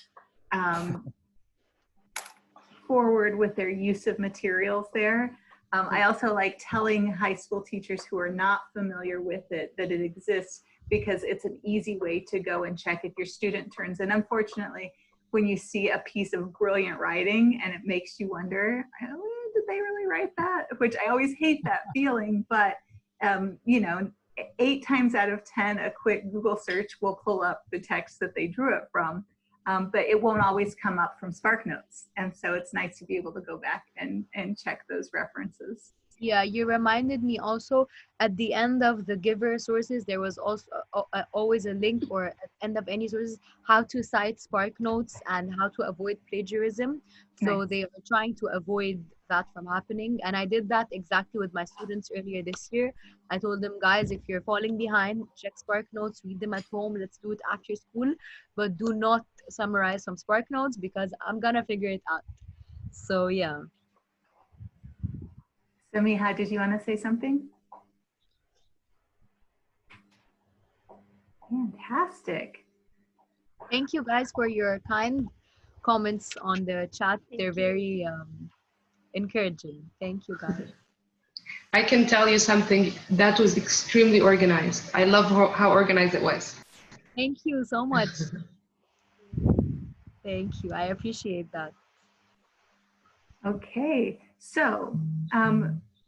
forward with their use of materials there. I also like telling high school teachers who are not familiar with it that it exists, because it's an easy way to go and check if your student turns in. Unfortunately, when you see a piece of brilliant writing and it makes you wonder, oh, did they really write that? Which I always hate that feeling, but you know, 8 times out of 10, a quick Google search will pull up the text that they drew it from. But it won't always come up from SparkNotes. And so it's nice to be able to go back and check those references. Yeah, you reminded me also, at the end of the giver sources, there was also always a link, or at the end of any sources, how to cite SparkNotes and how to avoid plagiarism. So Nice. they are trying to avoid that from happening. And I did that exactly with my students earlier this year. I told them, guys, if you're falling behind, check SparkNotes, read them at home, let's do it after school, but do not summarize from SparkNotes because I'm gonna figure it out. So yeah. Samiha, did you want to say something? Fantastic. Thank you guys for your kind comments on the chat. They're very encouraging. Thank you guys. I can tell you something that was extremely organized. I love how organized it was. Thank you so much. Thank you. I appreciate that. Okay, so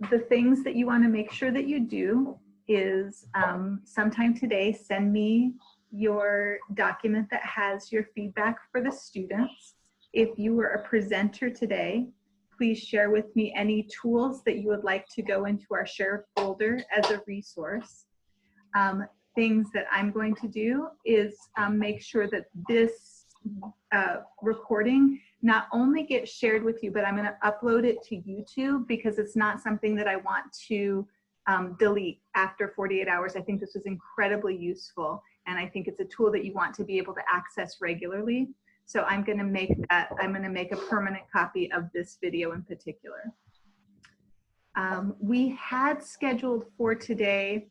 the things that you want to make sure that you do is sometime today, send me your document that has your feedback for the students. If you were a presenter today, please share with me any tools that you would like to go into our shared folder as a resource. Things that I'm going to do is make sure that this recording not only gets shared with you, but I'm going to upload it to YouTube, because it's not something that I want to delete after 48 hours. I think this was incredibly useful, and I think it's a tool that you want to be able to access regularly. So I'm going to make a permanent copy of this video in particular. We had scheduled for today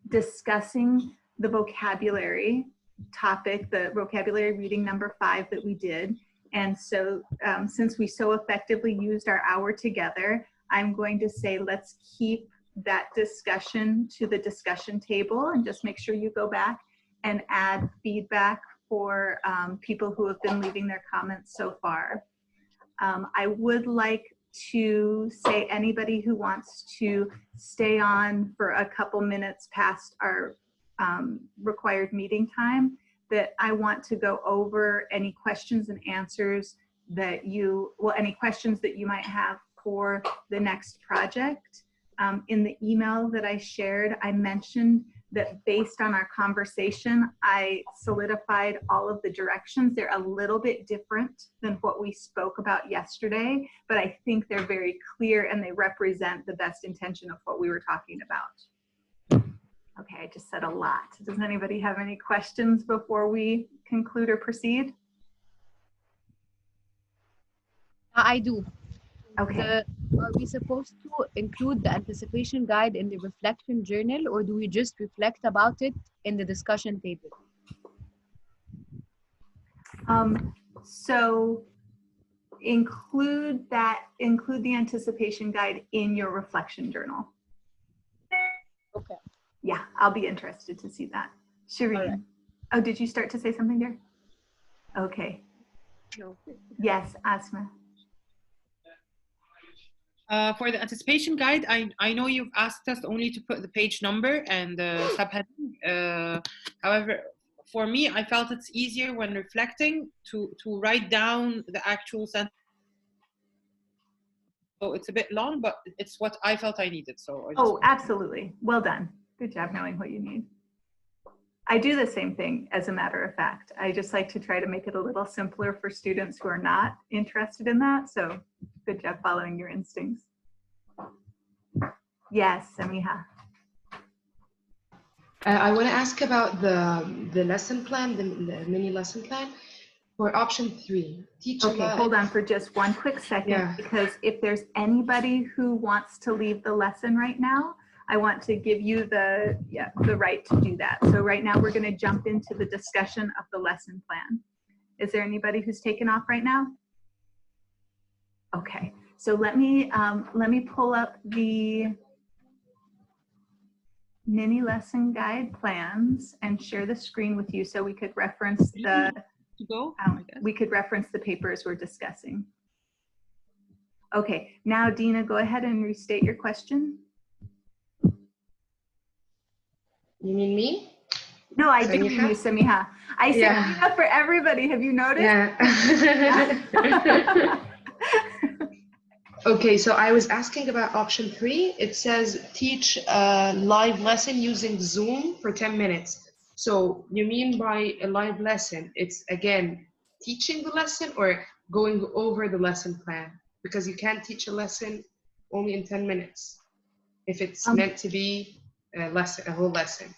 discussing the vocabulary topic, the vocabulary reading number 5 that we did. And so since we so effectively used our hour together, I'm going to say let's keep that discussion to the discussion table, and just make sure you go back and add feedback for people who have been leaving their comments so far. I would like to say anybody who wants to stay on for a couple minutes past our required meeting time, that I want to go over any questions and answers that any questions that you might have for the next project. In the email that I shared, I mentioned that based on our conversation, I solidified all of the directions. They're a little bit different than what we spoke about yesterday, but I think they're very clear and they represent the best intention of what we were talking about. Okay, I just said a lot. Does anybody have any questions before we conclude or proceed? I do. Okay. Are we supposed to include the anticipation guide in the reflection journal, or do we just reflect about it in the discussion table? So include the anticipation guide in your reflection journal. Okay. Yeah, I'll be interested to see that. Shireen. All right. Oh, did you start to say something there? Okay. No. Yes, Asma. For the anticipation guide, I know you've asked us only to put the page number and the subheading. However, for me, I felt it's easier when reflecting to write down the actual sentence. So it's a bit long, but it's what I felt I needed. So Oh, absolutely. Well done. Good job knowing what you need. I do the same thing, as a matter of fact. I just like to try to make it a little simpler for students who are not interested in that. So good job following your instincts. Yes, Samiha. I want to ask about the lesson plan, the mini lesson plan for option 3. Teach Okay, live. hold on for just one quick second, Yeah. because if there's anybody who wants to leave the lesson right now, I want to give you the right to do that. So right now we're going to jump into the discussion of the lesson plan. Is there anybody who's taken off right now? Okay, so let me pull up the mini lesson guide plans and share the screen with you so we could reference the we could reference the papers we're discussing. Okay, now Dina, go ahead and restate your question. You mean me? No, I do mean you, Samiha. I said Dina for everybody. Have you noticed? Yeah. Okay, so I was asking about option 3. It says teach a live lesson using Zoom for 10 minutes. So you mean by a live lesson, it's again teaching the lesson or going over the lesson plan? Because you can't teach a lesson only in 10 minutes if it's meant to be a whole lesson.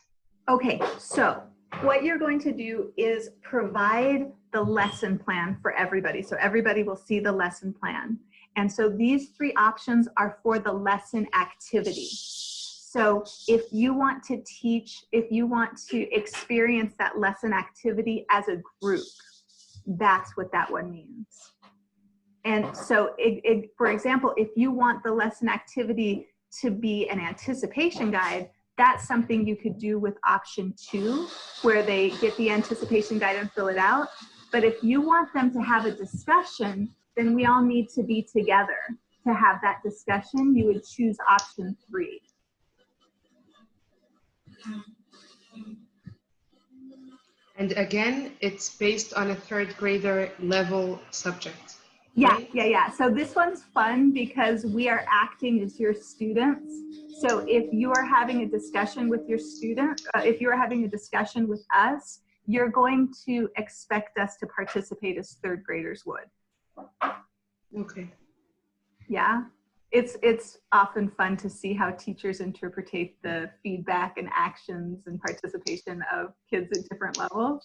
Okay, so what you're going to do is provide the lesson plan for everybody. So everybody will see the lesson plan. And so these 3 options are for the lesson activity. So if you want to teach, if you want to experience that lesson activity as a group, that's what that one means. And so for example, if you want the lesson activity to be an anticipation guide, that's something you could do with option 2, where they get the anticipation guide and fill it out. But if you want them to have a discussion, then we all need to be together to have that discussion. You would choose option 3. And again, it's based on a 3rd grader level subject. Yeah, right? yeah. So this one's fun because we are acting as your students. So if you are having a discussion with your student, if you are having a discussion with us, you're going to expect us to participate as 3rd graders would. Okay. Yeah, it's often fun to see how teachers interpret the feedback and actions and participation of kids at different levels.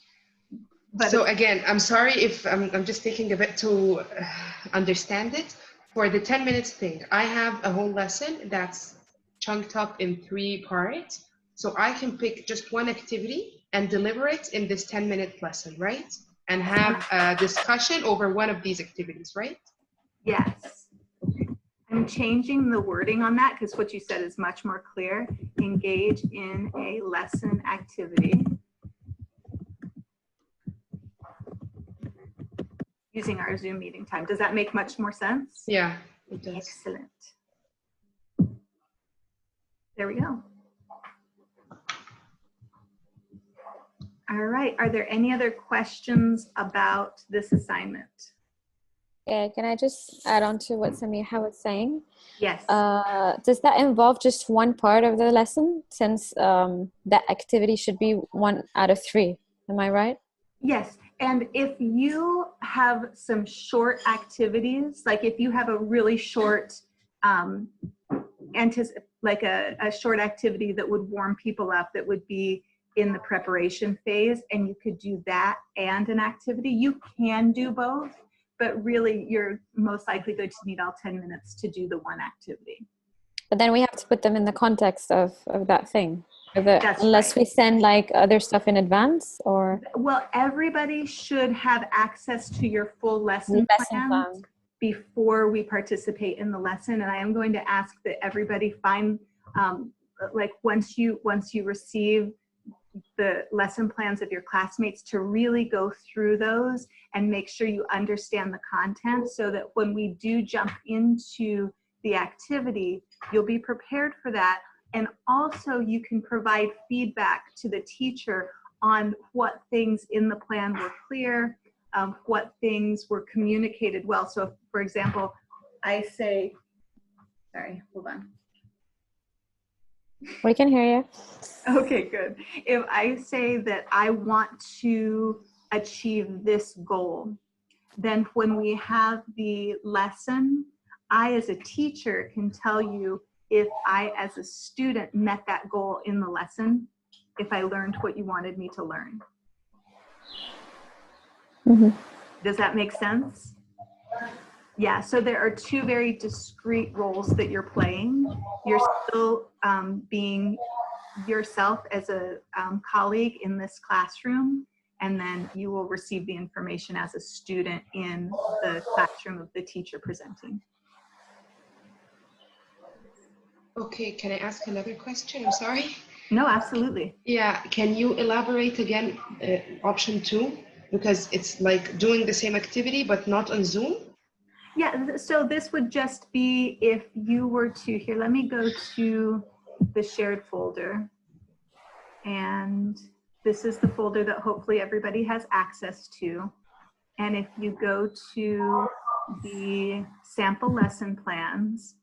But so again, I'm sorry if I'm just taking a bit to understand it. For the 10 minutes thing, I have a whole lesson that's chunked up in 3 parts. So I can pick just one activity and deliver it in this 10-minute lesson, right? And have a discussion over one of these activities, right? Yes. I'm changing the wording on that because what you said is much more clear. Engage in a lesson activity using our Zoom meeting time. Does that make much more sense? Yeah, it does. Excellent. There we go. All right. Are there any other questions about this assignment? Yeah, can I just add on to what Samiha was saying? Yes. Does that involve just one part of the lesson, since that activity should be 1 out of 3? Am I right? Yes. And if you have some short activities, like if you have a really short like a short activity that would warm people up, that would be in the preparation phase, and you could do that and an activity. You can do both, but really you're most likely going to need all 10 minutes to do the one activity. But then we have to put them in the context of that thing. Unless right. we send like other stuff in advance, or? Well, everybody should have access to your full lesson plan before we participate in the lesson. And I am going to ask that everybody find, like once you receive the lesson plans of your classmates, to really go through those and make sure you understand the content, so that when we do jump into the activity, you'll be prepared for that. And also you can provide feedback to the teacher on what things in the plan were clear, what things were communicated well. So if, for example, I say, sorry, hold on. We can hear you. Okay, good. If I say that I want to achieve this goal, then when we have the lesson, I as a teacher can tell you if I as a student met that goal in the lesson, if I learned what you wanted me to learn. Mm-hmm. Does that make sense? Yeah, so there are two very discrete roles that you're playing. You're still being yourself as a colleague in this classroom, and then you will receive the information as a student in the classroom of the teacher presenting. Okay, can I ask another question? I'm sorry. No, absolutely. Yeah, can you elaborate again, option 2? Because it's like doing the same activity, but not on Zoom? Yeah, so this would just be if you were to, here, let me go to the shared folder. And this is the folder that hopefully everybody has access to. And if you go to the sample lesson plans,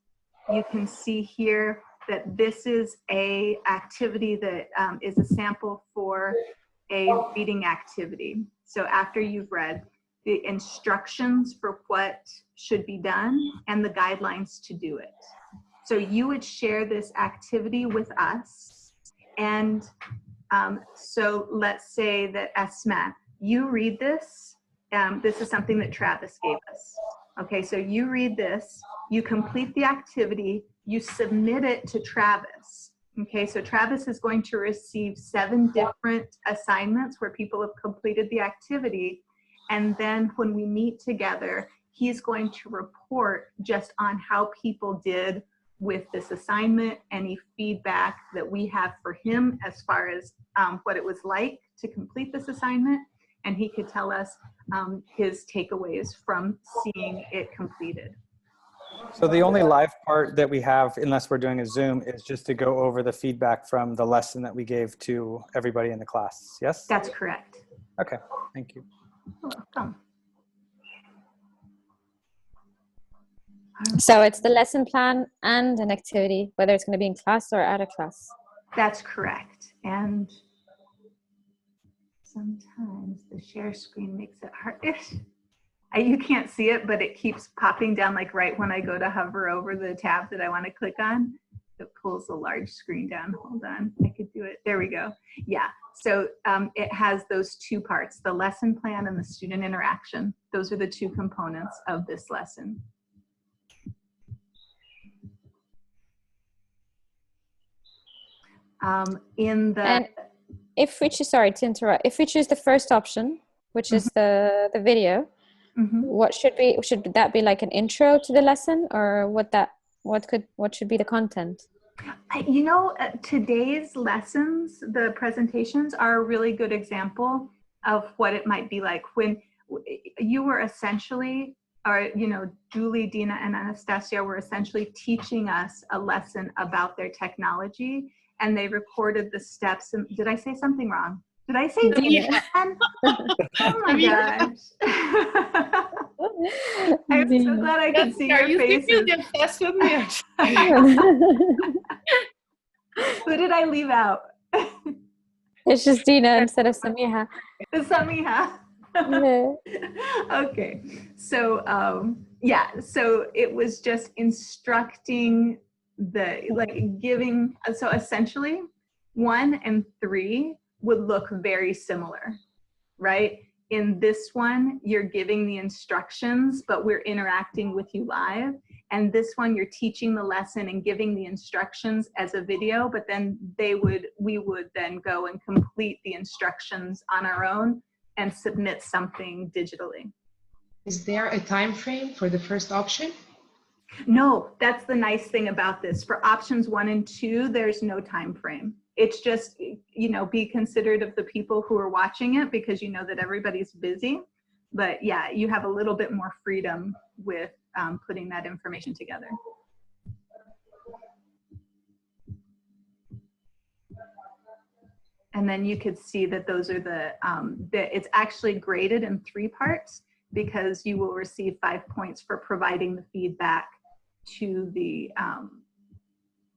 you can see here that this is a activity that is a sample for a reading activity. So after you've read, the instructions for what should be done and the guidelines to do it. So you would share this activity with us. And so let's say that Asma, you read this. This is something that Travis gave us. Okay, so you read this, you complete the activity, you submit it to Travis. Okay, so Travis is going to receive 7 different assignments where people have completed the activity. And then when we meet together, he's going to report just on how people did with this assignment, any feedback that we have for him as far as what it was like to complete this assignment. And he could tell us his takeaways from seeing it completed. So the only live part that we have, unless we're doing a Zoom, is just to go over the feedback from the lesson that we gave to everybody in the class. Yes? That's correct. Okay, thank you. You're welcome. So it's the lesson plan and an activity, whether it's going to be in class or out of class. That's correct. And sometimes the share screen makes it hard. You can't see it, but it keeps popping down, like right when I go to hover over the tab that I want to click on, it pulls the large screen down. Hold on, I could do it. There we go. Yeah, so it has those 2 parts, the lesson plan and the student interaction. Those are the 2 components of this lesson. And if we choose, sorry to interrupt, if we choose the first option, which is the video, what should that be, like an intro to the lesson, or what should be the content? You know, today's lessons, the presentations are a really good example of what it might be like when you were essentially, or you know, Julie, Dina, and Anastasia were essentially teaching us a lesson about their technology, and they recorded the steps. And did I say something wrong? Did I say Dina? Oh my gosh. I'm so glad I could see your faces. Who did I leave out? It's just Dina instead of Samiha. Samiha. Yeah. Okay. So yeah, so it was just instructing giving, so essentially 1 and 3 would look very similar, right? In this one, you're giving the instructions, but we're interacting with you live. And this one, you're teaching the lesson and giving the instructions as a video, but then we would then go and complete the instructions on our own and submit something digitally. Is there a time frame for the first option? No, that's the nice thing about this. For options 1 and 2, there's no time frame. It's just, you know, be considerate of the people who are watching it, because you know that everybody's busy. But yeah, you have a little bit more freedom with putting that information together. And then you could see that those are it's actually graded in 3 parts, because you will receive 5 points for providing the feedback to the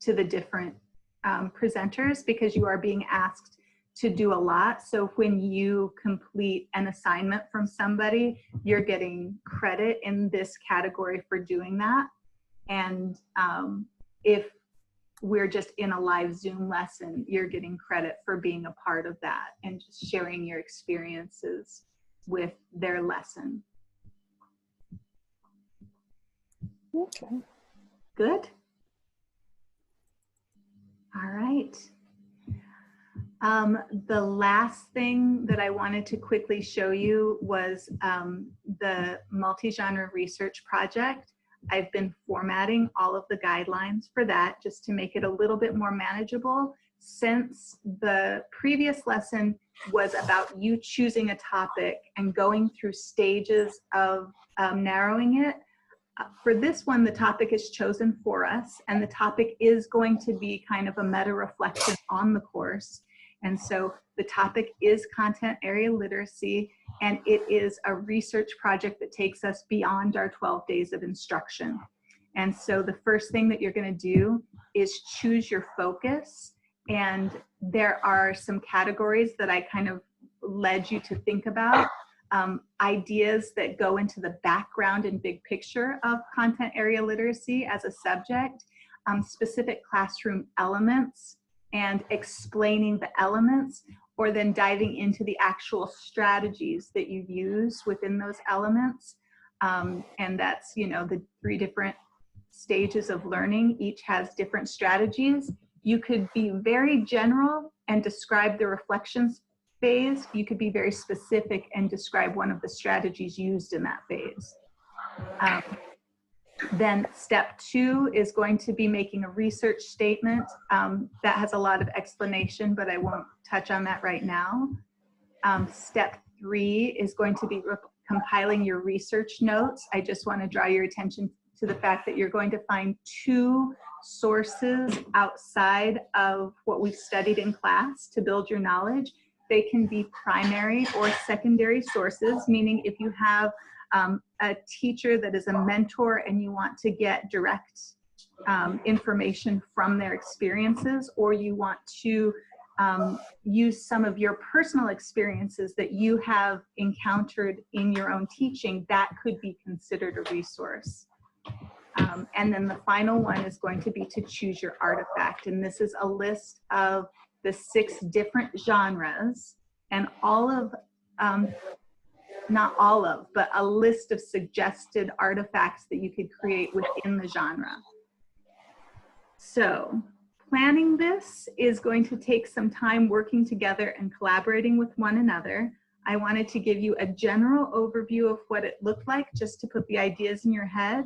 different presenters, because you are being asked to do a lot. So when you complete an assignment from somebody, you're getting credit in this category for doing that. And if we're just in a live Zoom lesson, you're getting credit for being a part of that and just sharing your experiences with their lesson. Okay. Good. All right. The last thing that I wanted to quickly show you was the multi-genre research project. I've been formatting all of the guidelines for that just to make it a little bit more manageable, since the previous lesson was about you choosing a topic and going through stages of narrowing it. For this one, the topic is chosen for us, and the topic is going to be kind of a meta reflection on the course. And so the topic is content area literacy, and it is a research project that takes us beyond our 12 days of instruction. And so the first thing that you're going to do is choose your focus. And there are some categories that I kind of led you to think about. Ideas that go into the background and big picture of content area literacy as a subject, specific classroom elements, and explaining the elements, or then diving into the actual strategies that you use within those elements. And that's, you know, the 3 different stages of learning. Each has different strategies. You could be very general and describe the reflections phase. You could be very specific and describe one of the strategies used in that phase. Then step 2 is going to be making a research statement that has a lot of explanation, but I won't touch on that right now. Step 3 is going to be compiling your research notes. I just want to draw your attention to the fact that you're going to find 2 sources outside of what we've studied in class to build your knowledge. They can be primary or secondary sources, meaning if you have a teacher that is a mentor and you want to get direct information from their experiences, or you want to use some of your personal experiences that you have encountered in your own teaching, that could be considered a resource. And then the final one is going to be to choose your artifact. And this is a list of the 6 different genres, and all of, not all of, but a list of suggested artifacts that you could create within the genre. So planning this is going to take some time working together and collaborating with one another. I wanted to give you a general overview of what it looked like, just to put the ideas in your head.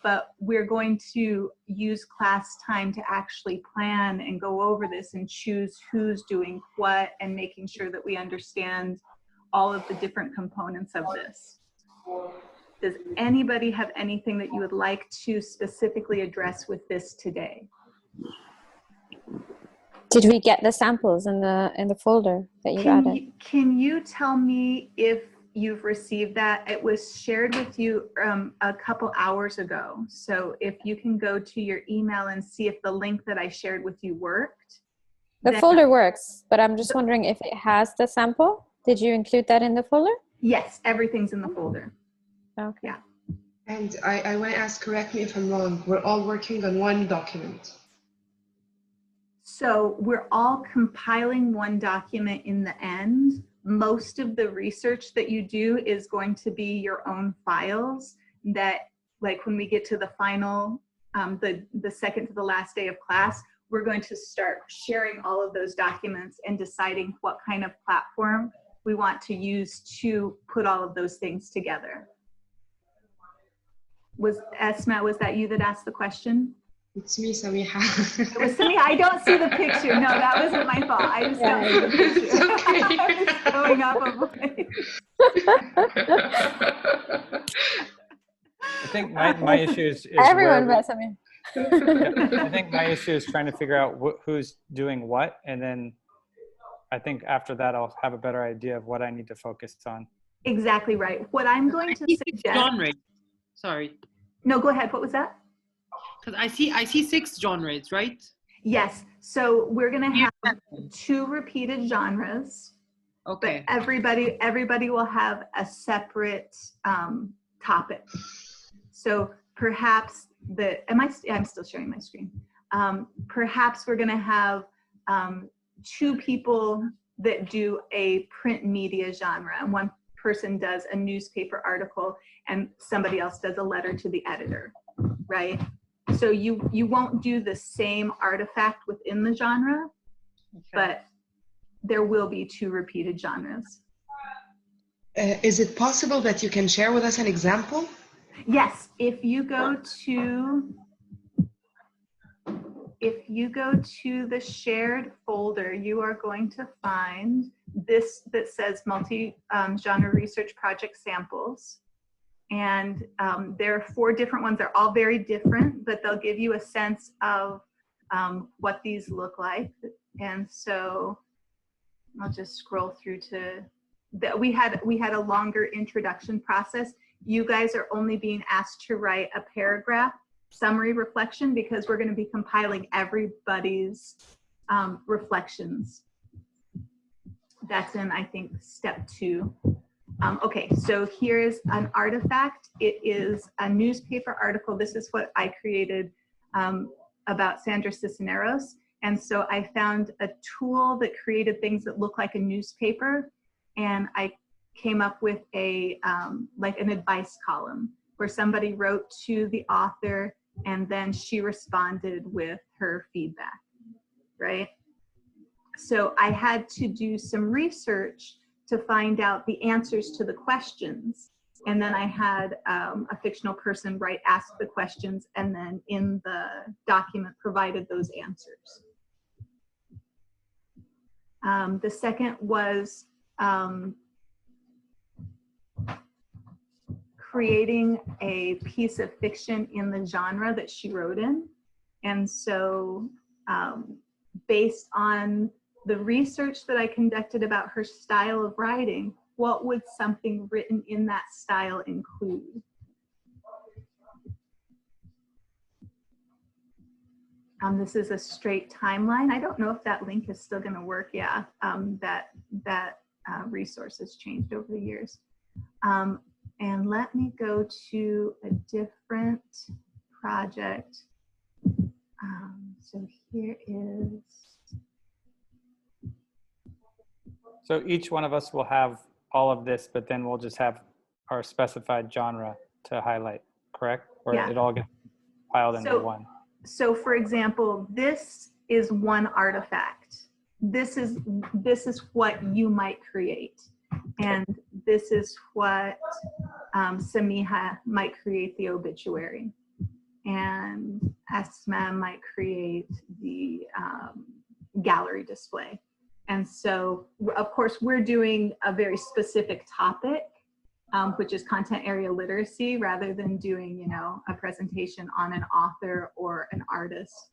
But we're going to use class time to actually plan and go over this and choose who's doing what, and making sure that we understand all of the different components of this. Does anybody have anything that you would like to specifically address with this today? Did we get the samples in the folder that you added? Can you tell me if you've received that? It was shared with you a couple hours ago. So if you can go to your email and see if the link that I shared with you worked. The folder works, but I'm just wondering if it has the sample. Did you include that in the folder? Yes, everything's in the folder. Okay. Yeah. And I want to ask, correct me if I'm wrong, we're all working on one document. So we're all compiling one document in the end. Most of the research that you do is going to be your own files that, like when we get to the final, the second to the last day of class, we're going to start sharing all of those documents and deciding what kind of platform we want to use to put all of those things together. Was Esma, was that you that asked the question? It's me, Samiha. It was Samiha. I don't see the picture. No, that wasn't my fault. I just don't see the picture. It's okay. I'm just going off of I think my issue is Everyone where but Samir. I think my issue is trying to figure out who's doing what, and then I think after that I'll have a better idea of what I need to focus on. Exactly right. What I'm going to suggest. Genres. Sorry. No, go ahead. What was that? Because I see 6 genres, right? Yes. So we're going to have 2 repeated genres. Okay. But everybody will have a separate topic. So perhaps I'm still sharing my screen. Perhaps we're going to have 2 people that do a print media genre, and one person does a newspaper article and somebody else does a letter to the editor, right? So you won't do the same artifact within the genre, but there will be 2 repeated genres. Is it possible that you can share with us an example? Yes, if you go to the shared folder, you are going to find this that says multi-genre research project samples. And there are 4 different ones. They're all very different, but they'll give you a sense of what these look like. And so I'll just scroll through to that. We had a longer introduction process. You guys are only being asked to write a paragraph summary reflection because we're going to be compiling everybody's reflections. That's in, I think, step 2. Okay, so here's an artifact. It is a newspaper article. This is what I created about Sandra Cisneros. And so I found a tool that created things that look like a newspaper. And I came up with a like an advice column where somebody wrote to the author and then she responded with her feedback, right? So I had to do some research to find out the answers to the questions. And then I had a fictional person ask the questions, and then in the document provided those answers. The second was creating a piece of fiction in the genre that she wrote in. And so based on the research that I conducted about her style of writing, what would something written in that style include? This is a straight timeline. I don't know if that link is still going to work. Yeah, that resource has changed over the years. And let me go to a different project. So here is. So each one of us will have all of this, but then we'll just have our specified genre to highlight, correct? Or Yeah. it all gets piled into one. So for example, this is one artifact. This is what you might create. And this is what Samiha might create, the obituary. And Asma might create the gallery display. And so, of course, we're doing a very specific topic, which is content area literacy, rather than doing, you know, a presentation on an author or an artist.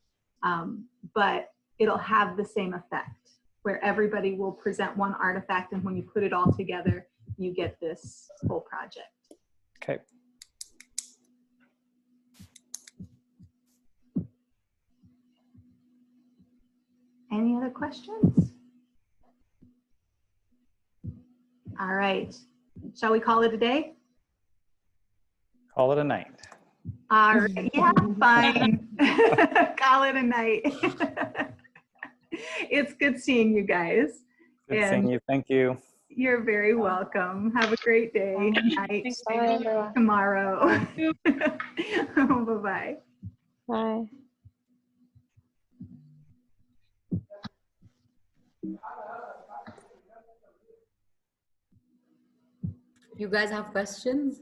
But it'll have the same effect, where everybody will present one artifact, and when you put it all together, you get this whole project. Okay. Any other questions? All right. Shall we call it a day? Call it a night. All right. Yeah, fine. Call it a night. It's good seeing you guys. Good seeing you. Thank you. You're very welcome. Have a great day. Night. Bye, everyone. Tomorrow. Bye-bye. Bye. You guys have questions?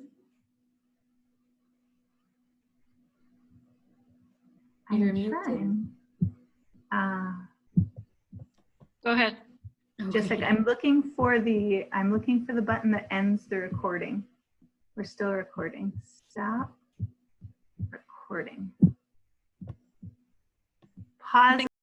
You're muted. Go ahead. Just like I'm looking for the button that ends the recording. We're still recording. Stop recording. Pause